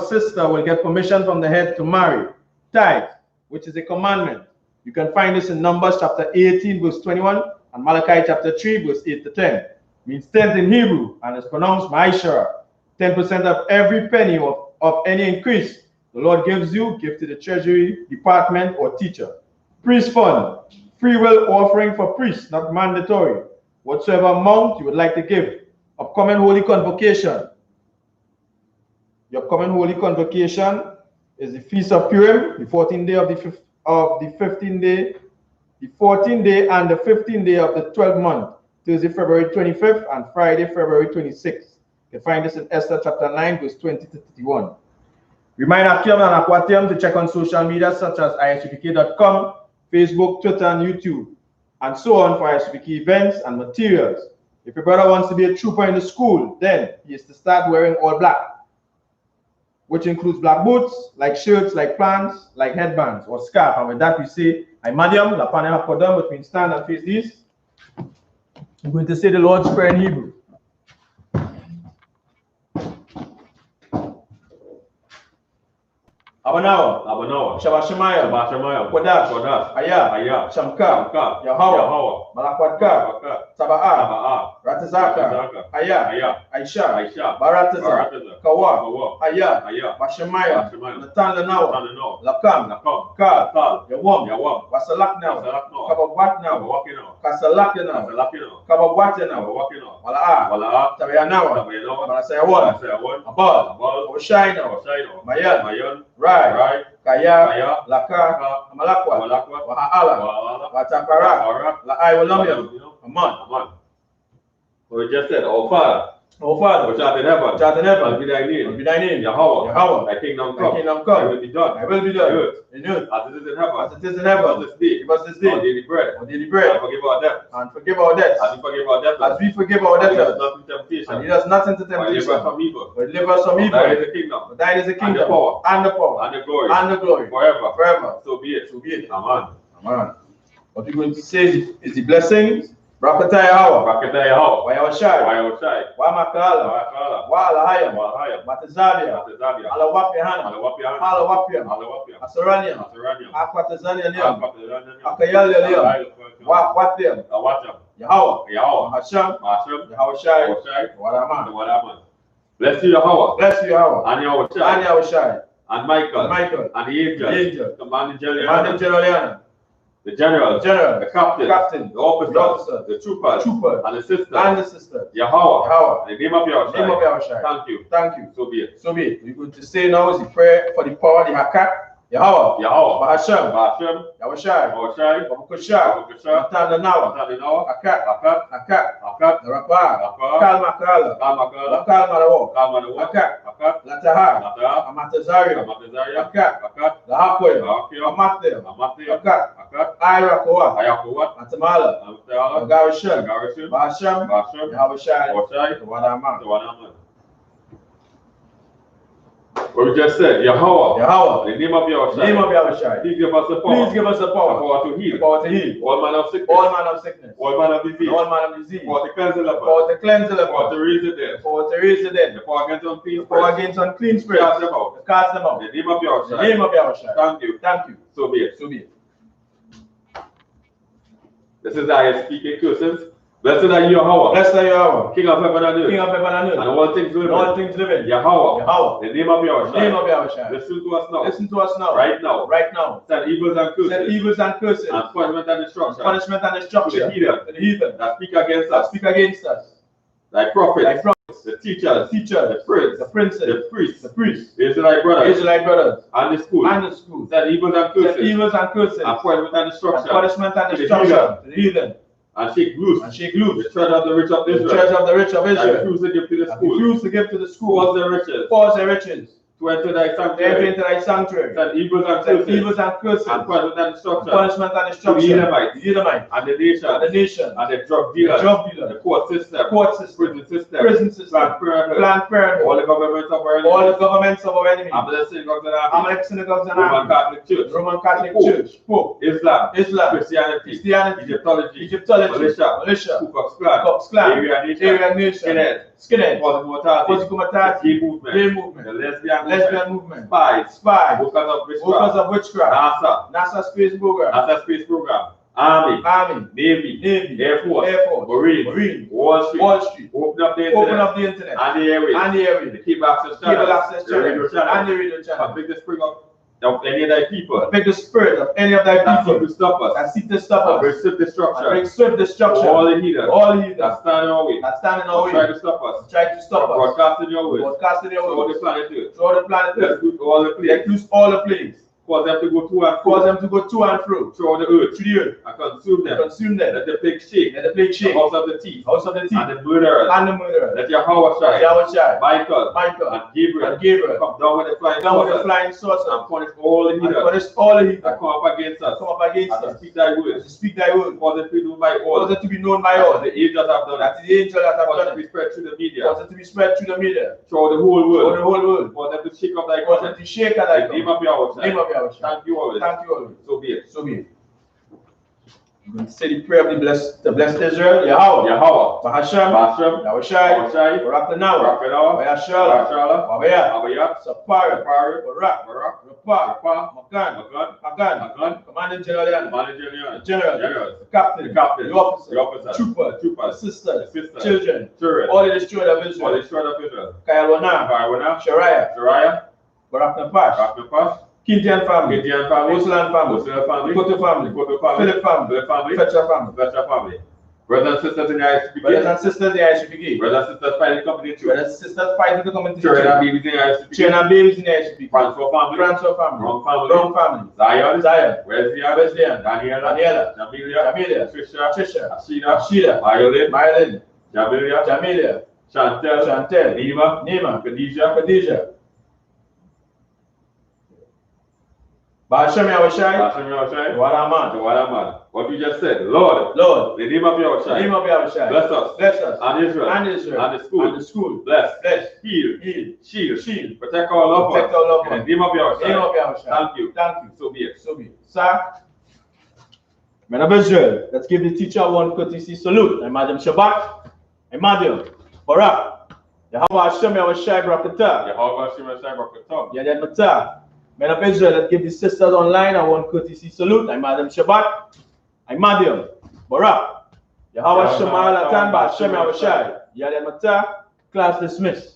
sister will get permission from the head to marry. Tithe, which is a commandment. You can find this in Numbers chapter 18, verse 21, and Malachi chapter 3, verse 8 to 10. It means tenth in Hebrew, and is pronounced ma'ishara. 10% of every penny of any increase the Lord gives you, give to the treasury department or teacher. Priest fund, free will offering for priests, not mandatory. Whatsoever amount you would like to give. Upcoming Holy Convocation. The upcoming Holy Convocation is the Feast of Purim, the 14th day of the 15th day, the 14th day and the 15th day of the 12th month, Thursday, February 25th and Friday, February 26th. You can find this in Esther chapter 9, verse 20 to 31. Remind Akim and Aquatium to check on social media such as ISUPK.com, Facebook, Twitter, and YouTube, and so on for I.S.U.P.K events and materials. If your brother wants to be a trooper in the school, then he is to start wearing all black, which includes black boots, like shirts, like pants, like headbands or scarf. And with that we say, I Madiam, La Pane Hakodam, between stand and face these. We're going to say the Lord's Prayer in Hebrew. Abanawa, Shabashemaya, Kodash, Aya, Shamka, Yahweh, Malakwatka, Saba'a, Ratazaka, Aya, Aisha, Barataza, Kawa, Aya, Bashemaya, Natanawa, Lakam, Kal, Yawam, Wasalakna, Kabawatna, Kasalakna, Kabawatna, Wala, Tabayanawa, Malasayawan, Abal, Oshina, Mayan, Right, Kaya, Laka, Malakwa, Wahala, Watakara, La Iwalamia, Aman. We just said, our Father, which art in heaven, hallowed be thy name, Yahweh, thy kingdom come, thy will be done, in earth, as it is in heaven, give us this day, our daily bread, and forgive our debts, as we forgive our debtors, and lead us not into temptation, but deliver us from evil, thine is the kingdom, and the power, and the glory, forever, so be it, amen. What we're going to say is the blessings. Rakata Yahweh, Wayawashai, Wamakala, Walahayam, Matazabia, Alawapian, Asaranian, Aquatazanian, Akayalian, Watiam, Yahweh, Hashem, Yahweh, Wadaman. Bless you, Yahweh, and Yahweh, and Michael, and the angel, commanding general, the general, the captain, the officer, the troopers, and the sisters, Yahweh, in the name of Yahweh, thank you, so be it. We're going to say now is the prayer for the power of the Hakat, Yahweh, Bahashem, Yahweh, Babukushai, Matandanawa, Akat, Rapa, Kalmakala, Kalmarawo, Akat, Lataha, Amatazario, Akat, Lahakwe, Amatem, Akat, Ayakoa, Matamala, Garishan, Bahashem, Yahweh, Wadaman. What we just said, Yahweh, in the name of Yahweh, please give us the power, to heal, all manner of sickness, all manner of disease, for to cleanse the leper, for to raise the dead, the power against unclean spirits, cast them out, in the name of Yahweh, thank you, so be it. This is the I.S.U.P.K curses. Blessed are you, Yahweh, King of heaven and earth, and all things living, Yahweh, in the name of Yahweh, listen to us now, right now, send evils and curses, and punishment and destruction, to the heathen, that speak against us, thy prophets, the teachers, the princes, the priests, the Israelite brothers, and the schools, send evils and curses, and punishment and destruction, to the heathen, and shake loose the treasure of the rich of Israel, that refuse to give to the school, cause their riches, to enter thy sanctuary, send evils and curses, and punishment and destruction, to the Edomites, and the nation, and the drug dealers, the court system, prison system, Planned Parenthood, all the governments of our enemies, Amalek synagogues and Roman Catholic Church, Pope, Islam, Christianity, Egyptology, militia, Ku Klux Klan, Aryan Nation, Skinhead, Posicomatati, gay movement, the lesbian movement, spies, workers of witchcraft, NASA space program, Army, Navy, Air Force, Marine, Wall Street, open up the internet, and the area, the cable access channel, and the radio channel, pick the spring of any of thy people, pick the spirit of any of thy people that seek to stop us, bring swift destruction, all the heathen that stand in our way, try to stop us, broadcasting your word, through the planet earth, let's loose all the plagues, cause them to go to and fro, through the earth, and consume them, let the plague shake, the house of the thief, and the murderers, let Yahweh, Michael, and Gabriel come down with the flying saucers, and punish all the heathen that come up against us, and speak thy word, cause it to be known by all, the angels have done it, cause it to be spread through the media, through the whole world, cause them to shake up thy covenant, in the name of Yahweh. Thank you always. So be it. I'm going to say the prayer of the blessed Israel. Yahweh. Yahweh. Bahashem. Bashem. Yahushai. Yahushai. Barakanawa. Rakanawa. Bayashala. Bashala. Wabaya. Abaya. Sapara. Pari. Barak. Barak. Rapa. Rapa. Makan. Makan. Hagan. Hagan. Commanding General. Commanding General. General. General. The captain. The captain. The officer. The officer. Trooper. Trooper. The sisters. The sisters. Children. Children. All the children of Israel. All the children of Israel. Kayalwana. Kayalwana. Shariah. Shariah. Barak Napash. Barak Napash. Kintian family. Gideon family. Muslim family. Muslim family. Koto family. Koto family. Philip family. Philip family. Fetcher family. Fetcher family. Brothers and sisters in the I.S.U.P.K. Brothers and sisters in the I.S.U.P.K. Brothers and sisters fighting company too. Brothers and sisters fighting to come into Children and babies in the I.S.U.P.K. Children and babies in the I.S.U.P.K. Transfer family. Transfer family. Wrong family. Wrong family. Zion. Zion. Wesleyan. Wesleyan. Daniela. Jamelia. Trisha. Ashida. Myelin. Jamelia. Chantel. Nima. Khadijah. Bahashem Yahushai. Walaman. What we just said, Lord, the name of Yahushai. Bless us. And Israel. And the school. Bless. Heal. Shield. Protect our loved ones. In the name of Yahushai. Thank you. So be it. Sir, men of Israel, let's give the teacher one courtesy salute. I Madam Shabbat. I Madam Barak. Yahweh Hashem Yahushai Brakatah. Yadad Matah. Men of Israel, let's give the sisters online one courtesy salute. I'm Madam Shabbat. I'm Madam Barak. Yahweh Shema Latan Ba Hashem Yahushai. Yadad Matah. Class dismissed.